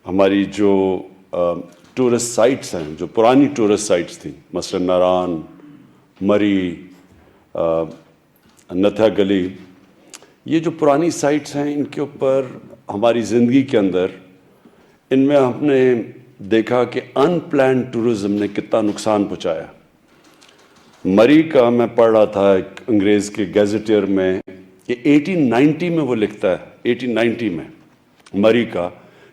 ہماری جو tourist sites ہیں، جو پرانی ٹورسٹ سائٹس تھیں، مثلاً ناران، مری، نتھیا گلی، یہ جو پرانی سائٹس ہیں ان کے اوپر ہماری زندگی کے اندر ان میں ہم نے دیکھا کہ ان پلانڈ ٹورزم نے کتنا نقصان پہنچایا۔ مری کا میں پڑھ رہا تھا ایک انگریز کے گیزیٹیئر میں کہ 1890 میں وہ لکھتا ہے، 1890 میں مری کا،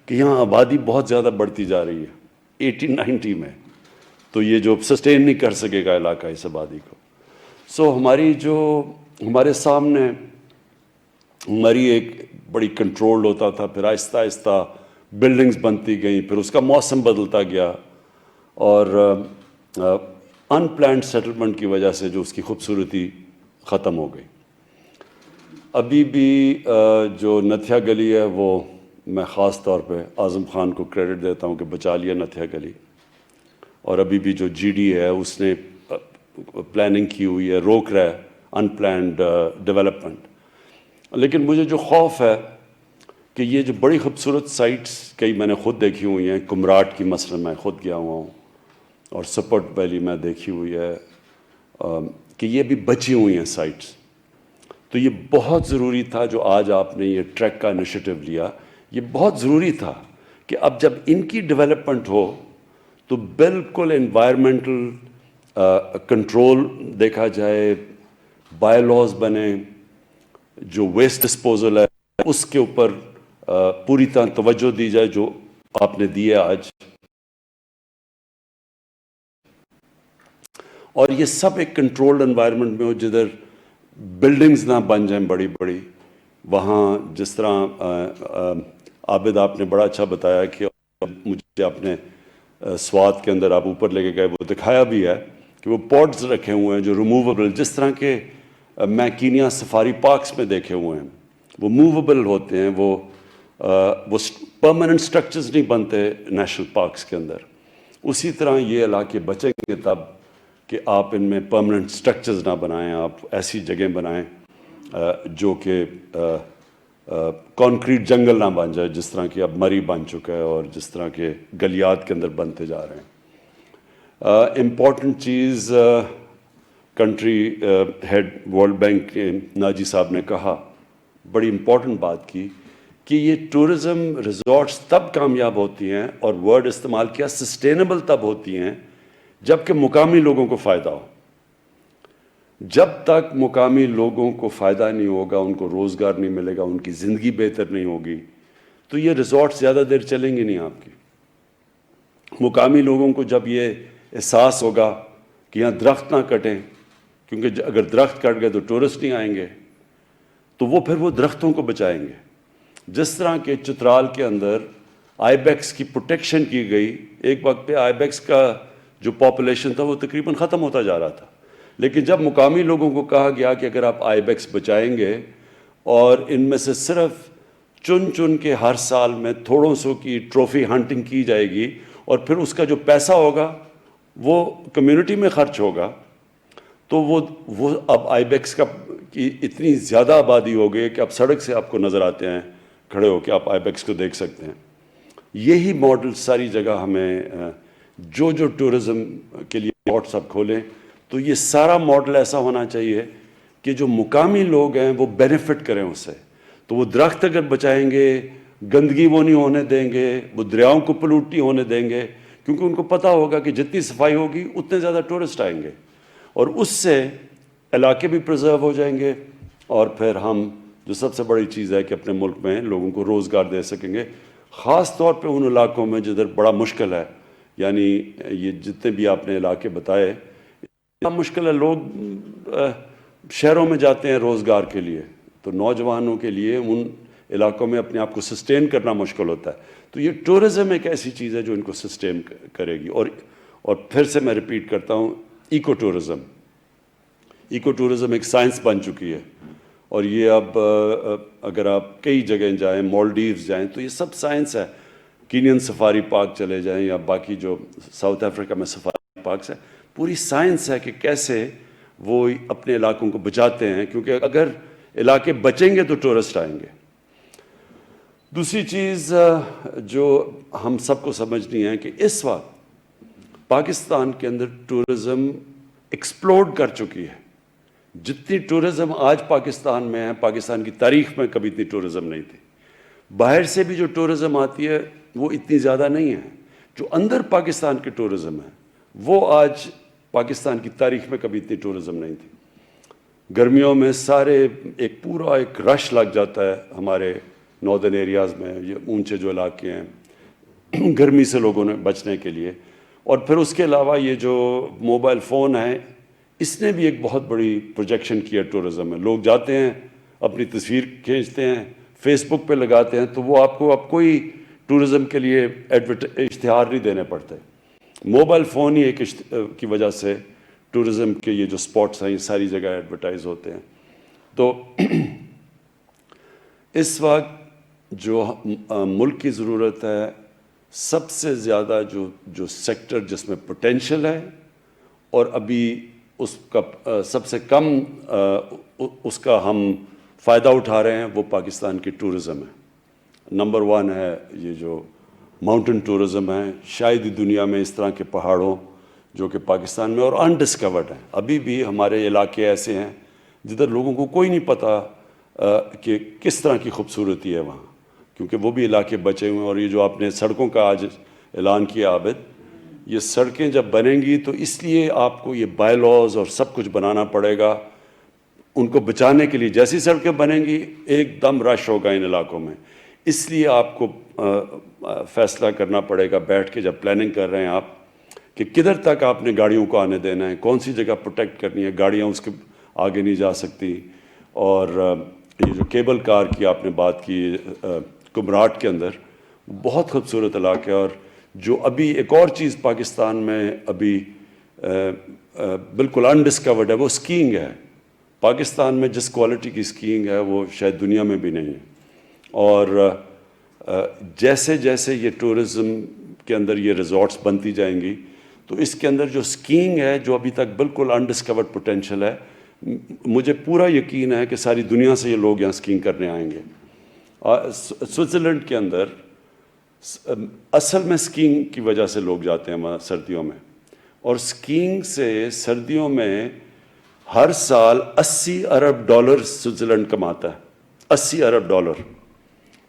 کہ یہاں آبادی بہت زیادہ بڑھتی جا رہی ہے 1890 میں، تو یہ جو سسٹین نہیں کر سکے گا علاقہ اس آبادی کو۔ سو ہمارے سامنے مری ایک بڑی کنٹرول ہوتا تھا، پھر آہستہ آہستہ بلڈنگز بنتی گئیں، پھر اس کا موسم بدلتا گیا، اور ان پلانڈ سیٹلمنٹ کی وجہ سے جو اس کی خوبصورتی ختم ہو گئی۔ ابھی بھی جو نتھیا گلی ہے وہ میں خاص طور پہ اعظم خان کو کریڈٹ دیتا ہوں کہ بچا لیا نتھیا گلی، اور ابھی بھی جو جی ڈی ہے اس نے پلاننگ کی ہوئی ہے، روک رہا ہے ان پلانڈ ڈیولپمنٹ۔ لیکن مجھے جو خوف ہے کہ یہ جو بڑی خوبصورت سائٹس کئی میں نے خود دیکھی ہوئی ہیں، کمراٹ کی مثلا میں خود گیا ہوا ہوں، اور سپورٹ ویلی میں دیکھی ہوئی ہے، کہ یہ بھی بچی ہوئی ہیں سائٹس۔ تو یہ بہت ضروری تھا جو آج آپ نے یہ ٹریک کا انیشیٹو لیا، یہ بہت ضروری تھا کہ اب جب ان کی ڈیولپمنٹ ہو تو بالکل انوائرمنٹل کنٹرول دیکھا جائے، بائی لاز بنے، جو ویسٹ ڈسپوزل ہے اس کے اوپر پوری طرح توجہ دی جائے جو آپ نے دی ہے آج، اور یہ سب ایک کنٹرولڈ انوائرمنٹ میں ہو جدھر بلڈنگز نہ بن جائیں بڑی بڑی۔ وہاں جس طرح عابد آپ نے بڑا اچھا بتایا کہ مجھے آپ نے سوات کے اندر آپ اوپر لے کے گئے، وہ دکھایا بھی ہے کہ وہ پوڈز رکھے ہوئے ہیں جو ریموویبل، جس طرح کے میں کینیا سفاری پارکس میں دیکھے ہوئے ہیں، وہ موویبل ہوتے ہیں، وہ پرماننٹ سٹرکچرز نہیں بنتے نیشنل پارکس کے اندر۔ اسی طرح یہ علاقے بچیں گے تب کہ آپ ان میں پرماننٹ سٹرکچرز نہ بنائیں، آپ ایسی جگہیں بنائیں جو کہ کانکریٹ جنگل نہ بن جائے، جس طرح کہ اب مری بن چکا ہے اور جس طرح کے گلیات کے اندر بنتے جا رہے ہیں۔ امپورٹنٹ چیز کنٹری ہیڈ ورلڈ بینک کے ناجی صاحب نے کہا، بڑی امپورٹنٹ بات کی کہ یہ ٹورزم ریزورٹس تب کامیاب ہوتی ہیں، اور ورڈ استعمال کیا، سسٹینیبل تب ہوتی ہیں جب کہ مقامی لوگوں کو فائدہ ہو۔ جب تک مقامی لوگوں کو فائدہ نہیں ہوگا، ان کو روزگار نہیں ملے گا، ان کی زندگی بہتر نہیں ہوگی، تو یہ ریزورٹس زیادہ دیر چلیں گے نہیں آپ کی۔ مقامی لوگوں کو جب یہ احساس ہوگا کہ یہاں درخت نہ کٹیں، کیونکہ اگر درخت کٹ گئے تو ٹورسٹ نہیں آئیں گے، تو وہ پھر وہ درختوں کو بچائیں گے۔ جس طرح کہ چترال کے اندر آئی بیکس کی پروٹیکشن کی گئی، ایک وقت پہ آئی بیکس کا جو پاپولیشن تھا وہ تقریباً ختم ہوتا جا رہا تھا، لیکن جب مقامی لوگوں کو کہا گیا کہ اگر آپ آئی بیکس بچائیں گے اور ان میں سے صرف چن کے ہر سال میں تھوڑوں سو کی ٹرافی ہنٹنگ کی جائے گی، اور پھر اس کا جو پیسہ ہوگا وہ کمیونٹی میں خرچ ہوگا، تو وہ اب آئی بیکس کی اتنی زیادہ آبادی ہو گئی کہ اب سڑک سے آپ کو نظر آتے ہیں کھڑے ہو کے، آپ آئی بیکس کو دیکھ سکتے ہیں۔ یہی ماڈل ساری جگہ ہمیں جو ٹورزم کے لیے واٹس ایپ کھولیں تو یہ سارا ماڈل ایسا ہونا چاہیے کہ جو مقامی لوگ ہیں وہ بینیفٹ کریں اس سے۔ تو وہ درخت اگر بچائیں گے، گندگی وہ نہیں ہونے دیں گے، وہ دریاؤں کو پلوٹ نہیں ہونے دیں گے، کیونکہ ان کو پتہ ہوگا کہ جتنی صفائی ہوگی اتنے زیادہ ٹورسٹ آئیں گے، اور اس سے علاقے بھی پرزرو ہو جائیں گے، اور پھر ہم جو سب سے بڑی چیز ہے کہ اپنے ملک میں لوگوں کو روزگار دے سکیں گے، خاص طور پہ ان علاقوں میں جدھر بڑا مشکل ہے۔ یعنی یہ جتنے بھی آپ نے علاقے بتائے، اتنا مشکل ہے، لوگ شہروں میں جاتے ہیں روزگار کے لیے، تو نوجوانوں کے لیے ان علاقوں میں اپنے آپ کو سسٹین کرنا مشکل ہوتا ہے۔ تو یہ ٹورزم ایک ایسی چیز ہے جو ان کو سسٹین کرے گی۔ اور پھر سے میں ریپیٹ کرتا ہوں، ایکو ٹورزم ایک سائنس بن چکی ہے، اور یہ اب اگر آپ کئی جگہیں جائیں، مالڈیوز جائیں، تو یہ سب سائنس ہے۔ کینین سفاری پارک چلے جائیں یا باقی جو ساؤتھ افریقہ میں سفاری پارکس ہیں، پوری سائنس ہے کہ کیسے وہ اپنے علاقوں کو بچاتے ہیں، کیونکہ اگر علاقے بچیں گے تو ٹورسٹ آئیں گے۔ دوسری چیز جو ہم سب کو سمجھنی ہے کہ اس وقت پاکستان کے اندر ٹورزم ایکسپلوڈ کر چکی ہے. جتنی ٹورزم آج پاکستان میں ہے، پاکستان کی تاریخ میں کبھی اتنی ٹورزم نہیں تھی. باہر سے بھی جو ٹورزم آتی ہے وہ اتنی زیادہ نہیں ہے. جو اندر پاکستان کی ٹورزم ہے وہ آج پاکستان کی تاریخ میں کبھی اتنی ٹورزم نہیں تھی. گرمیوں میں سارے ایک رش لگ جاتا ہے ہمارے ناردرن ایریاز میں، یہ اونچے جو علاقے ہیں، گرمی سے لوگوں نے بچنے کے لیے. اور پھر اس کے علاوہ یہ جو موبائل فون ہے، اس نے بھی ایک بہت بڑی پروجیکشن کیا ٹورزم میں. لوگ جاتے ہیں، اپنی تصویر کھینچتے ہیں، فیس بک پہ لگاتے ہیں، تو وہ آپ کو اب کوئی ٹورزم کے لیے اشتہار نہیں دینے پڑتے. موبائل فون ہی ایک کی وجہ سے ٹورزم کے یہ جو سپاٹس ہیں یہ ساری جگہ ایڈورٹائز ہوتے ہیں. تو اس وقت جو ملک کی ضرورت ہے، سب سے زیادہ جو سیکٹر جس میں پوٹینشل ہے اور ابھی اس کا سب سے کم اس کا ہم فائدہ اٹھا رہے ہیں، وہ پاکستان کی ٹورزم ہے. نمبر 1 ہے یہ جو ماؤنٹن ٹورزم ہے. شاید ہی دنیا میں اس طرح کے پہاڑوں جو کہ پاکستان میں اور انڈسکورڈ ہیں. ابھی بھی ہمارے علاقے ایسے ہیں جدھر لوگوں کو کوئی نہیں پتہ کہ کس طرح کی خوبصورتی ہے وہاں، کیونکہ وہ بھی علاقے بچے ہوئے ہیں. اور یہ جو آپ نے سڑکوں کا آج اعلان کیا عابد، یہ سڑکیں جب بنیں گی تو اس لیے آپ کو یہ بائی لاز اور سب کچھ بنانا پڑے گا ان کو بچانے کے لیے. جیسی سڑکیں بنیں گی ایک دم رش ہوگا ان علاقوں میں. اس لیے آپ کو فیصلہ کرنا پڑے گا بیٹھ کے، جب پلاننگ کر رہے ہیں آپ، کہ کدھر تک آپ نے گاڑیوں کو آنے دینا ہے، کون سی جگہ پروٹیکٹ کرنی ہے، گاڑیاں اس کے آگے نہیں جا سکتی. اور یہ جو کیبل کار کی آپ نے بات کی کمراٹ کے اندر، بہت خوبصورت علاقہ ہے. اور جو ابھی ایک اور چیز پاکستان میں ابھی بالکل انڈسکورڈ ہے، وہ اسکیئنگ ہے. پاکستان میں جس کوالٹی کی اسکیئنگ ہے وہ شاید دنیا میں بھی نہیں ہے. اور جیسے جیسے یہ ٹورزم کے اندر یہ ریزورٹس بنتی جائیں گی تو اس کے اندر جو اسکیئنگ ہے، جو ابھی تک بالکل انڈسکورڈ پوٹینشل ہے، مجھے پورا یقین ہے کہ ساری دنیا سے یہ لوگ یہاں اسکیئنگ کرنے آئیں گے. سوئٹزرلینڈ کے اندر اصل میں اسکیئنگ کی وجہ سے لوگ جاتے ہیں وہاں سردیوں میں. اور اسکیئنگ سے سردیوں میں ہر سال $80 ارب سوئٹزرلینڈ کماتا ہے. $80 ارب.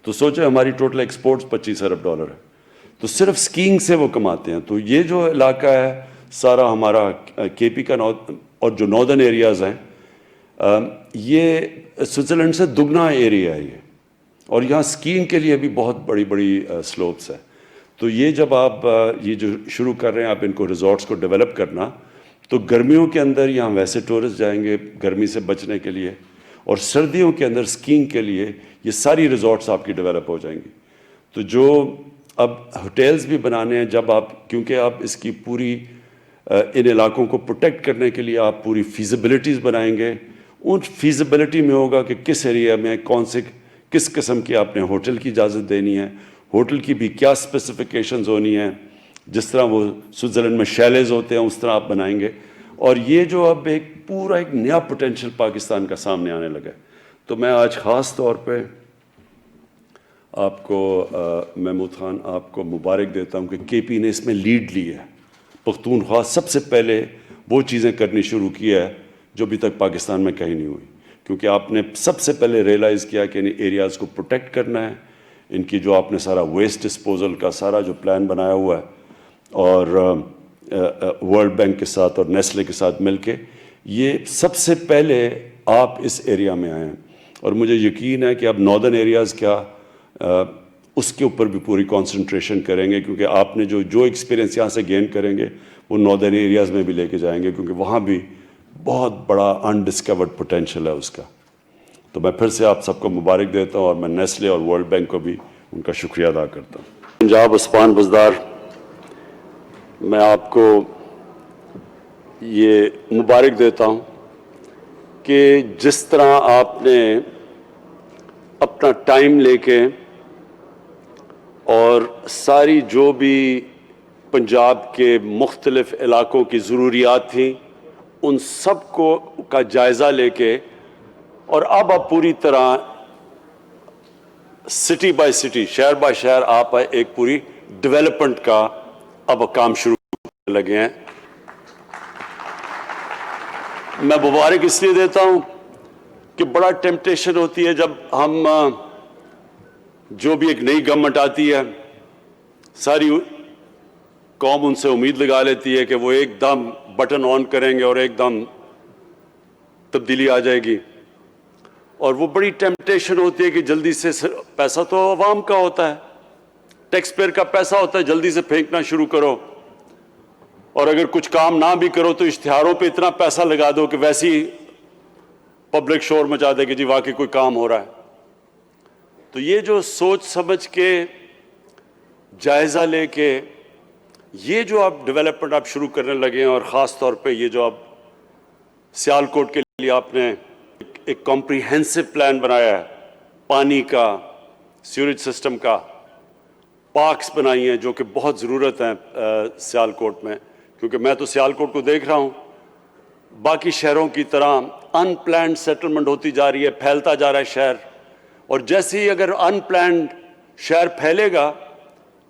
تو سوچیں ہماری ٹوٹل ایکسپورٹس $25 ارب ہے. تو صرف اسکیئنگ سے وہ کماتے ہیں. تو یہ جو علاقہ ہے سارا ہمارا کے پی کا اور جو ناردرن ایریاز ہیں، یہ سوئٹزرلینڈ سے دگنا ایریا ہے یہ. اور یہاں اسکیئنگ کے لیے بھی بہت بڑی بڑی سلوپس ہیں. تو یہ جب آپ یہ جو شروع کر رہے ہیں آپ ان کو ریزورٹس کو ڈیولپ کرنا، تو گرمیوں کے اندر یہاں ویسے ٹورسٹ جائیں گے گرمی سے بچنے کے لیے، اور سردیوں کے اندر اسکیئنگ کے لیے یہ ساری ریزورٹس آپ کی ڈیولپ ہو جائیں گی. تو جو اب ہوٹلز بھی بنانے ہیں، جب آپ کیونکہ آپ اس کی پوری ان علاقوں کو پروٹیکٹ کرنے کے لیے آپ پوری فیزیبلٹیز بنائیں گے. ان فیزیبلٹی میں ہوگا کہ کس ایریا میں کس قسم کی آپ نے ہوٹل کی اجازت دینی ہے، ہوٹل کی بھی کیا اسپیسیفیکیشنز ہونی ہیں. جس طرح وہ سوئٹزرلینڈ میں شیلز ہوتے ہیں اس طرح آپ بنائیں گے. اور یہ جو اب ایک نیا پوٹینشل پاکستان کا سامنے آنے لگا ہے. تو میں آج خاص طور پہ آپ کو محمود خان آپ کو مبارک دیتا ہوں کہ کے پی نے اس میں لیڈ لی ہے. پختونخوا سب سے پہلے وہ چیزیں کرنی شروع کی ہے جو ابھی تک پاکستان میں کہیں نہیں ہوئی، کیونکہ آپ نے سب سے پہلے ریئلائز کیا کہ ان ایریاز کو پروٹیکٹ کرنا ہے. ان کی جو آپ نے سارا ویسٹ ڈسپوزل کا سارا جو پلان بنایا ہوا ہے، اور ورلڈ بینک کے ساتھ اور نیسلے کے ساتھ مل کے، یہ سب سے پہلے آپ اس ایریا میں آئے ہیں. اور مجھے یقین ہے کہ اب ناردرن ایریاز کیا اس کے اوپر بھی پوری کانسنٹریشن کریں گے، کیونکہ آپ نے جو ایکسپیرینس یہاں سے گین کریں گے وہ ناردرن ایریاز میں بھی لے کے جائیں گے، کیونکہ وہاں بھی بہت بڑا انڈسکورڈ پوٹینشل ہے اس کا. تو میں پھر سے آپ سب کو مبارک دیتا ہوں، اور میں نیسلے اور ورلڈ بینک کو بھی ان کا شکریہ ادا کرتا ہوں. پنجاب عثمان بزدار، میں آپ کو یہ مبارک دیتا ہوں کہ جس طرح آپ نے اپنا ٹائم لے کے اور ساری جو بھی پنجاب کے مختلف علاقوں کی ضروریات تھیں ان سب کا جائزہ لے کے، اور اب آپ پوری طرح سٹی بائی سٹی، شہر بائی شہر آپ ایک پوری ڈیولپمنٹ کا اب کام شروع کرنے لگے ہیں. میں مبارک اس لیے دیتا ہوں کہ بڑا ٹیمپٹیشن ہوتی ہے جب ہم جو بھی ایک نئی گورنمنٹ آتی ہے، ساری قوم ان سے امید لگا لیتی ہے کہ وہ ایک دم بٹن آن کریں گے اور ایک دم تبدیلی آ جائے گی، اور وہ بڑی ٹیمپٹیشن ہوتی ہے کہ جلدی سے، پیسہ تو عوام کا ہوتا ہے، ٹیکس پیئر کا پیسہ ہوتا ہے، جلدی سے پھینکنا شروع کرو، اور اگر کچھ کام نہ بھی کرو تو اشتہاروں پہ اتنا پیسہ لگا دو کہ ویسی پبلک شور مچا دے کہ جی واقعی کوئی کام ہو رہا ہے. تو یہ جو سوچ سمجھ کے، جائزہ لے کے، یہ جو آپ ڈیولپمنٹ آپ شروع کرنے لگے ہیں، اور خاص طور پہ یہ جو آپ سیالکوٹ کے لیے آپ نے ایک کمپریہنسو پلان بنایا ہے، پانی کا، سیوریج سسٹم کا، پارکس بنائی ہیں جو کہ بہت ضرورت ہے سیالکوٹ میں، کیونکہ میں تو سیالکوٹ کو دیکھ رہا ہوں باقی شہروں کی طرح ان پلانڈ سیٹلمنٹ ہوتی جا رہی ہے، پھیلتا جا رہا ہے شہر، اور جیسے ہی اگر ان پلانڈ شہر پھیلے گا،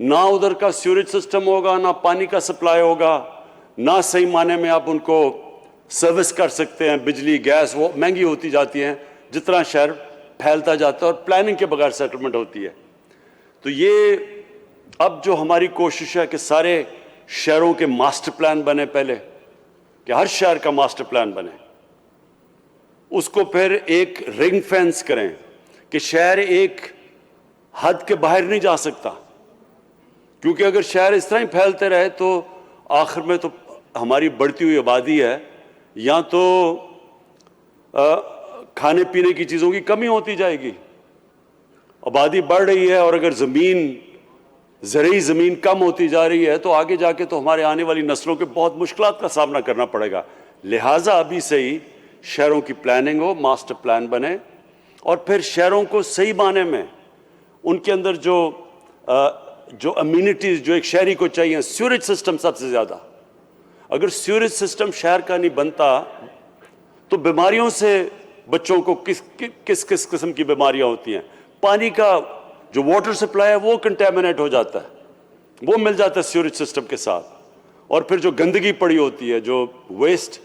نہ ادھر کا سیوریج سسٹم ہوگا، نہ پانی کا سپلائی ہوگا، نہ صحیح معنی میں آپ ان کو سروس کر سکتے ہیں، بجلی گیس وہ مہنگی ہوتی جاتی ہیں جتنا شہر پھیلتا جاتا ہے، اور پلاننگ کے بغیر سیٹلمنٹ ہوتی ہے. تو یہ اب جو ہماری کوشش ہے کہ سارے شہروں کے ماسٹر پلان بنے، پہلے کہ ہر شہر کا ماسٹر پلان بنے، اس کو پھر ایک رنگ فینس کریں کہ شہر ایک حد کے باہر نہیں جا سکتا، کیونکہ اگر شہر اس طرح ہی پھیلتے رہے تو آخر میں تو ہماری بڑھتی ہوئی آبادی ہے، یا تو کھانے پینے کی چیزوں کی کمی ہوتی جائے گی، آبادی بڑھ رہی ہے، اور اگر زرعی زمین کم ہوتی جا رہی ہے تو آگے جا کے تو ہمارے آنے والی نسلوں کے بہت مشکلات کا سامنا کرنا پڑے گا. لہٰذا ابھی سے ہی شہروں کی پلاننگ ہو، ماسٹر پلان بنے، اور پھر شہروں کو صحیح معنی میں ان کے اندر جو امیونٹیز جو ایک شہری کو چاہیے، سیوریج سسٹم سب سے زیادہ. اگر سیوریج سسٹم شہر کا نہیں بنتا تو بیماریوں سے بچوں کو کس قسم کی بیماریاں ہوتی ہیں. پانی کا جو واٹر سپلائی ہے وہ کنٹیمنیٹ ہو جاتا ہے، وہ مل جاتا ہے سیوریج سسٹم کے ساتھ، اور پھر جو گندگی پڑی ہوتی ہے، جو ویسٹ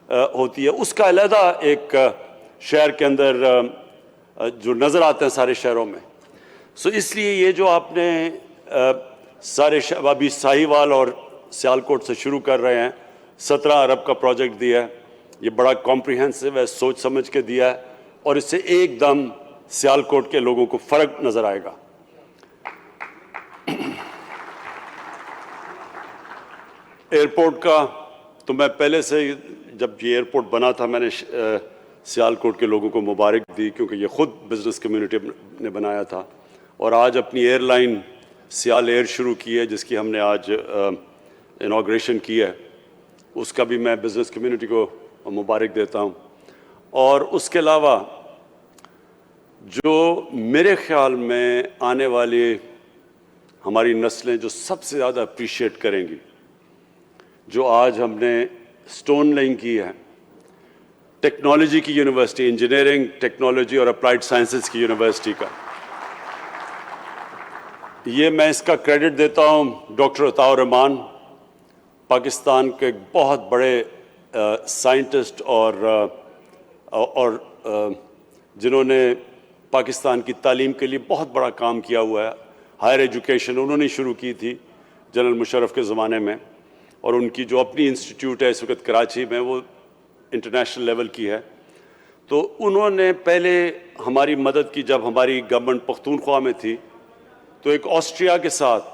ہوتی ہے، اس کا علیحدہ ایک شہر کے اندر جو نظر آتے ہیں سارے شہروں میں. سو اس لیے یہ جو آپ نے سارے ابھی ساہیوال اور سیالکوٹ سے شروع کر رہے ہیں، 17 ارب کا پروجیکٹ دیا ہے، یہ بڑا کمپریہنسو ہے، سوچ سمجھ کے دیا ہے، اور اس سے ایک دم سیالکوٹ کے لوگوں کو فرق نظر آئے گا. ایئرپورٹ کا تو میں پہلے سے جب یہ ایئرپورٹ بنا تھا میں نے سیالکوٹ کے لوگوں کو مبارک دی، کیونکہ یہ خود بزنس کمیونٹی نے بنایا تھا، اور آج اپنی ایئر لائن سیال ایئر شروع کی ہے جس کی ہم نے آج انوگریشن کی ہے، اس کا بھی میں بزنس کمیونٹی کو مبارک دیتا ہوں. اور اس کے علاوہ جو میرے خیال میں آنے والی ہماری نسلیں جو سب سے زیادہ اپریشیٹ کریں گی، جو آج ہم نے سٹون لینگ کی ہے، ٹیکنالوجی کی یونیورسٹی، انجینئرنگ، ٹیکنالوجی اور اپلائیڈ سائنسز کی یونیورسٹی کا، یہ میں اس کا کریڈٹ دیتا ہوں ڈاکٹر عطاء الرحمان، پاکستان کے بہت بڑے سائنٹسٹ اور جنہوں نے پاکستان کی تعلیم کے لیے بہت بڑا کام کیا ہوا ہے. ہائر ایجوکیشن انہوں نے شروع کی تھی جنرل مشرف کے زمانے میں، اور ان کی جو اپنی انسٹیٹیوٹ ہے اس وقت کراچی میں، وہ انٹرنیشنل لیول کی ہے. تو انہوں نے پہلے ہماری مدد کی جب ہماری گورنمنٹ پختونخوا میں تھی، تو ایک آسٹریا کے ساتھ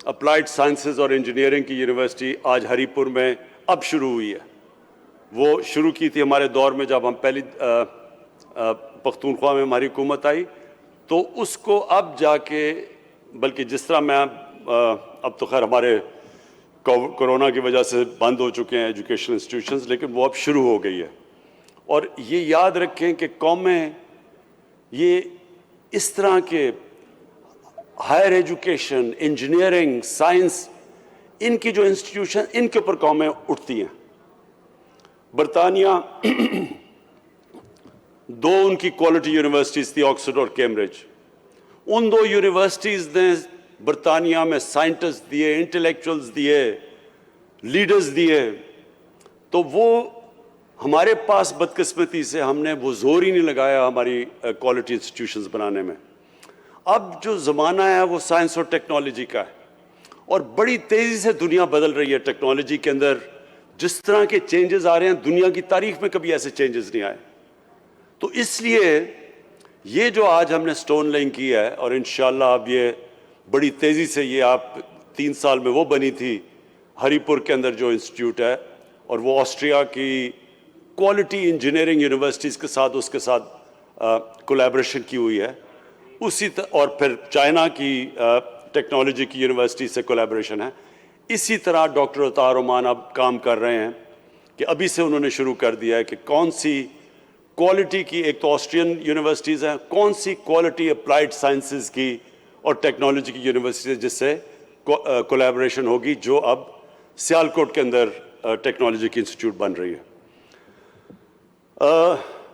اپلائیڈ سائنسز اور انجینئرنگ کی یونیورسٹی آج ہری پور میں اب شروع ہوئی ہے. وہ شروع کی تھی ہمارے دور میں جب ہم پہلی پختونخوا میں ہماری حکومت آئی، تو اس کو اب جا کے، بلکہ جس طرح میں اب تو خیر ہمارے کورونا کی وجہ سے بند ہو چکے ہیں ایجوکیشن انسٹیٹیوشنز، لیکن وہ اب شروع ہو گئی ہے. اور یہ یاد رکھیں کہ قومیں یہ اس طرح کے ہائر ایجوکیشن، انجینئرنگ، سائنس، ان کی جو انسٹیٹیوشن، ان کے اوپر قومیں اٹھتی ہیں. برطانیہ دو ان کی کوالٹی یونیورسٹیز تھی، آکسفورڈ اور کیمبرج، ان دو یونیورسٹیز نے برطانیہ میں سائنٹسٹ دیے, انٹلیکچوئلز دیے, لیڈرز دیے, تو وہ ہمارے پاس بدقسمتی سے ہم نے وہ زور ہی نہیں لگایا ہماری کوالٹی انسٹیٹیوشنز بنانے میں. اب جو زمانہ ہے وہ سائنس اور ٹیکنالوجی کا ہے, اور بڑی تیزی سے دنیا بدل رہی ہے ٹیکنالوجی کے اندر. جس طرح کے چینجز آ رہے ہیں دنیا کی تاریخ میں کبھی ایسے چینجز نہیں آئے. تو اس لیے یہ جو آج ہم نے سٹون لینگ کی ہے, اور انشاءاللہ اب یہ بڑی تیزی سے, یہ آپ 3 سال میں وہ بنی تھی ہری پور کے اندر جو انسٹیٹیوٹ ہے, اور وہ آسٹریا کی کوالٹی انجینئرنگ یونیورسٹیز کے ساتھ اس کے ساتھ کولیبریشن کی ہوئی ہے. اور پھر چائنا کی ٹیکنالوجی کی یونیورسٹی سے کولیبریشن ہے. اسی طرح ڈاکٹر اطہر عمان اب کام کر رہے ہیں کہ ابھی سے انہوں نے شروع کر دیا ہے کہ کون سی کوالٹی کی, ایک تو آسٹرین یونیورسٹیز ہیں, کون سی کوالٹی اپلائیڈ سائنسز کی اور ٹیکنالوجی کی یونیورسٹیز جس سے کولیبریشن ہوگی, جو اب سیالکوٹ کے اندر ٹیکنالوجی کی انسٹیٹیوٹ بن رہی ہے.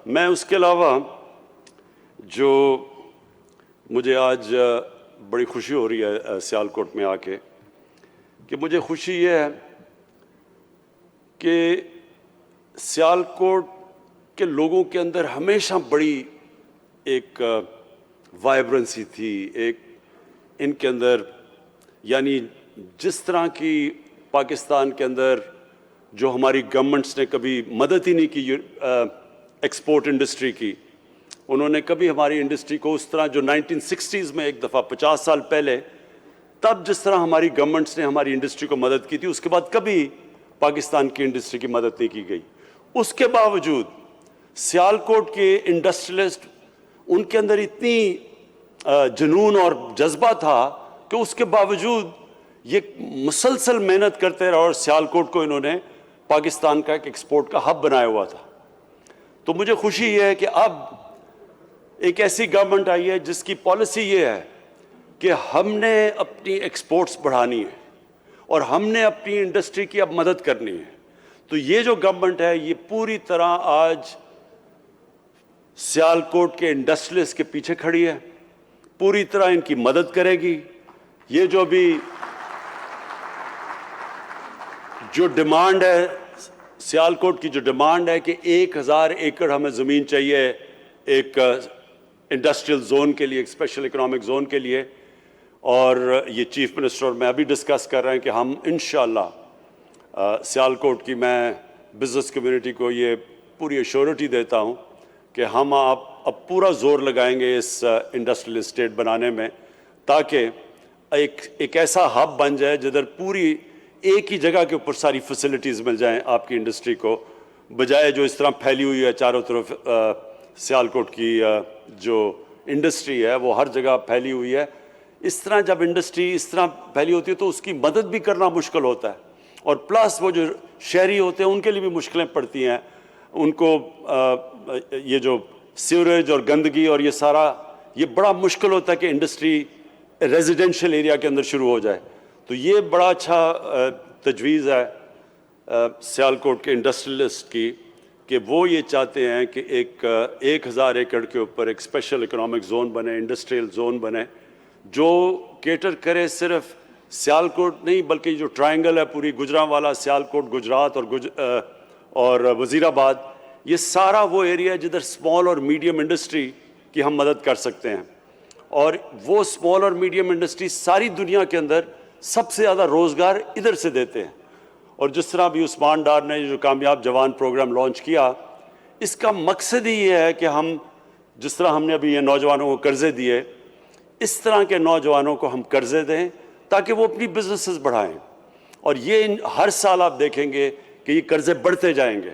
میں اس کے علاوہ جو مجھے آج بڑی خوشی ہو رہی ہے سیالکوٹ میں آ کے, کہ مجھے خوشی یہ ہے کہ سیالکوٹ کے لوگوں کے اندر ہمیشہ بڑی ایک وائبرنسی تھی, ایک ان کے اندر, یعنی جس طرح کی پاکستان کے اندر جو ہماری گورنمنٹس نے کبھی مدد ہی نہیں کی ایکسپورٹ انڈسٹری کی, انہوں نے کبھی ہماری انڈسٹری کو اس طرح, جو 1960s میں ایک دفعہ 50 سال پہلے, تب جس طرح ہماری گورنمنٹس نے ہماری انڈسٹری کو مدد کی تھی, اس کے بعد کبھی پاکستان کی انڈسٹری کی مدد نہیں کی گئی. اس کے باوجود سیالکوٹ کے انڈسٹریلسٹ, ان کے اندر اتنی جنون اور جذبہ تھا کہ اس کے باوجود یہ مسلسل محنت کرتے رہے, اور سیالکوٹ کو انہوں نے پاکستان کا ایک ایکسپورٹ کا ہب بنایا ہوا تھا. تو مجھے خوشی یہ ہے کہ اب ایک ایسی گورنمنٹ آئی ہے جس کی پالیسی یہ ہے کہ ہم نے اپنی ایکسپورٹس بڑھانی ہے اور ہم نے اپنی انڈسٹری کی اب مدد کرنی ہے. تو یہ جو گورنمنٹ ہے یہ پوری طرح آج سیالکوٹ کے انڈسٹریلسٹ کے پیچھے کھڑی ہے, پوری طرح ان کی مدد کرے گی. یہ جو بھی جو ڈیمانڈ ہے سیالکوٹ کی, جو ڈیمانڈ ہے کہ 1000 ایکڑ ہمیں زمین چاہیے ایک انڈسٹریل زون کے لیے, ایک اسپیشل اکنامک زون کے لیے, اور یہ چیف منسٹر اور میں ابھی ڈسکس کر رہے ہیں کہ ہم انشاءاللہ سیالکوٹ کی, میں بزنس کمیونٹی کو یہ پوری ایشورٹی دیتا ہوں کہ ہم اب پورا زور لگائیں گے اس انڈسٹریل اسٹیٹ بنانے میں, تاکہ ایک ایسا ہب بن جائے جدھر پوری ایک ہی جگہ کے اوپر ساری فیسلٹیز مل جائیں آپ کی انڈسٹری کو, بجائے جو اس طرح پھیلی ہوئی ہے چاروں طرف. سیالکوٹ کی جو انڈسٹری ہے وہ ہر جگہ پھیلی ہوئی ہے. اس طرح جب انڈسٹری اس طرح پھیلی ہوتی ہے تو اس کی مدد بھی کرنا مشکل ہوتا ہے, اور پلس وہ جو شہری ہوتے ہیں ان کے لیے بھی مشکلیں پڑتی ہیں. ان کو یہ جو سیوریج اور گندگی اور یہ سارا, یہ بڑا مشکل ہوتا ہے کہ انڈسٹری ریزیڈینشیل ایریا کے اندر شروع ہو جائے. تو یہ بڑا اچھا تجویز ہے سیالکوٹ کے انڈسٹریلسٹ کی, کہ وہ یہ چاہتے ہیں کہ 1000 ایکڑ کے اوپر ایک اسپیشل اکنامک زون بنے, انڈسٹریل زون بنے, جو کیٹر کرے صرف سیالکوٹ نہیں بلکہ جو ٹرائنگل ہے پوری گوجرانوالا, سیالکوٹ, گجرات اور وزیر آباد, یہ سارا وہ ایریا ہے جدھر اسمال اور میڈیم انڈسٹری کی ہم مدد کر سکتے ہیں. اور وہ اسمال اور میڈیم انڈسٹری ساری دنیا کے اندر سب سے زیادہ روزگار ادھر سے دیتے ہیں. اور جس طرح بھی عثمان ڈار نے جو کامیاب جوان پروگرام لانچ کیا, اس کا مقصد ہی یہ ہے کہ ہم جس طرح ہم نے ابھی یہ نوجوانوں کو قرضے دیے, اس طرح کے نوجوانوں کو ہم قرضے دیں تاکہ وہ اپنی بزنسز بڑھائیں. اور یہ ہر سال آپ دیکھیں گے کہ یہ قرضے بڑھتے جائیں گے.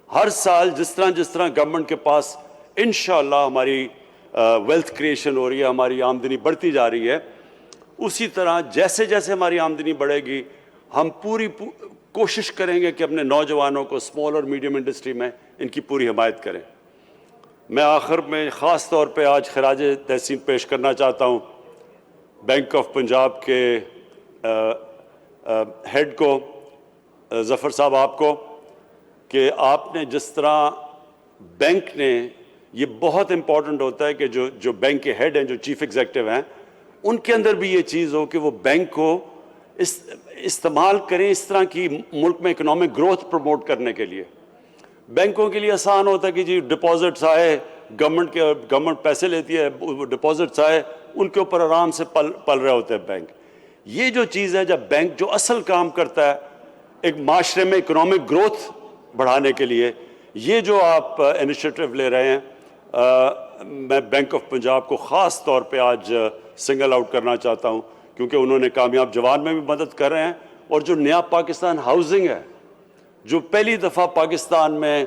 ہر سال جس طرح گورنمنٹ کے پاس انشاءاللہ ہماری ویلتھ کریشن ہو رہی ہے, ہماری آمدنی بڑھتی جا رہی ہے, اسی طرح جیسے جیسے ہماری آمدنی بڑھے گی ہم پوری کوشش کریں گے کہ اپنے نوجوانوں کو اسمال اور میڈیم انڈسٹری میں ان کی پوری حمایت کریں. میں آخر میں خاص طور پہ آج خراج تحسین پیش کرنا چاہتا ہوں بینک آف پنجاب کے ہیڈ کو, ظفر صاحب, آپ کو, کہ آپ نے جس طرح بینک نے یہ بہت امپورٹنٹ ہوتا ہے کہ جو بینک کے ہیڈ ہیں, جو چیف ایگزیکٹو ہیں, ان کے اندر بھی یہ چیز ہو کہ وہ بینک کو استعمال کریں اس طرح کی ملک میں اکنامک گروتھ پروموٹ کرنے کے لیے. بینکوں کے لیے آسان ہوتا ہے کہ جی ڈپازٹس آئے, گورنمنٹ پیسے لیتی ہے, ڈپازٹس آئے, ان کے اوپر آرام سے پل رہے ہوتے ہیں بینک. یہ جو چیز ہے, جب بینک جو اصل کام کرتا ہے ایک معاشرے میں اکنامک گروتھ بڑھانے کے لیے, یہ جو آپ انیشیٹو لے رہے ہیں, میں بینک آف پنجاب کو خاص طور پہ آج سنگل آؤٹ کرنا چاہتا ہوں, کیونکہ انہوں نے کامیاب جوان میں بھی مدد کر رہے ہیں. اور جو نیا پاکستان ہاؤسنگ ہے, جو پہلی دفعہ پاکستان میں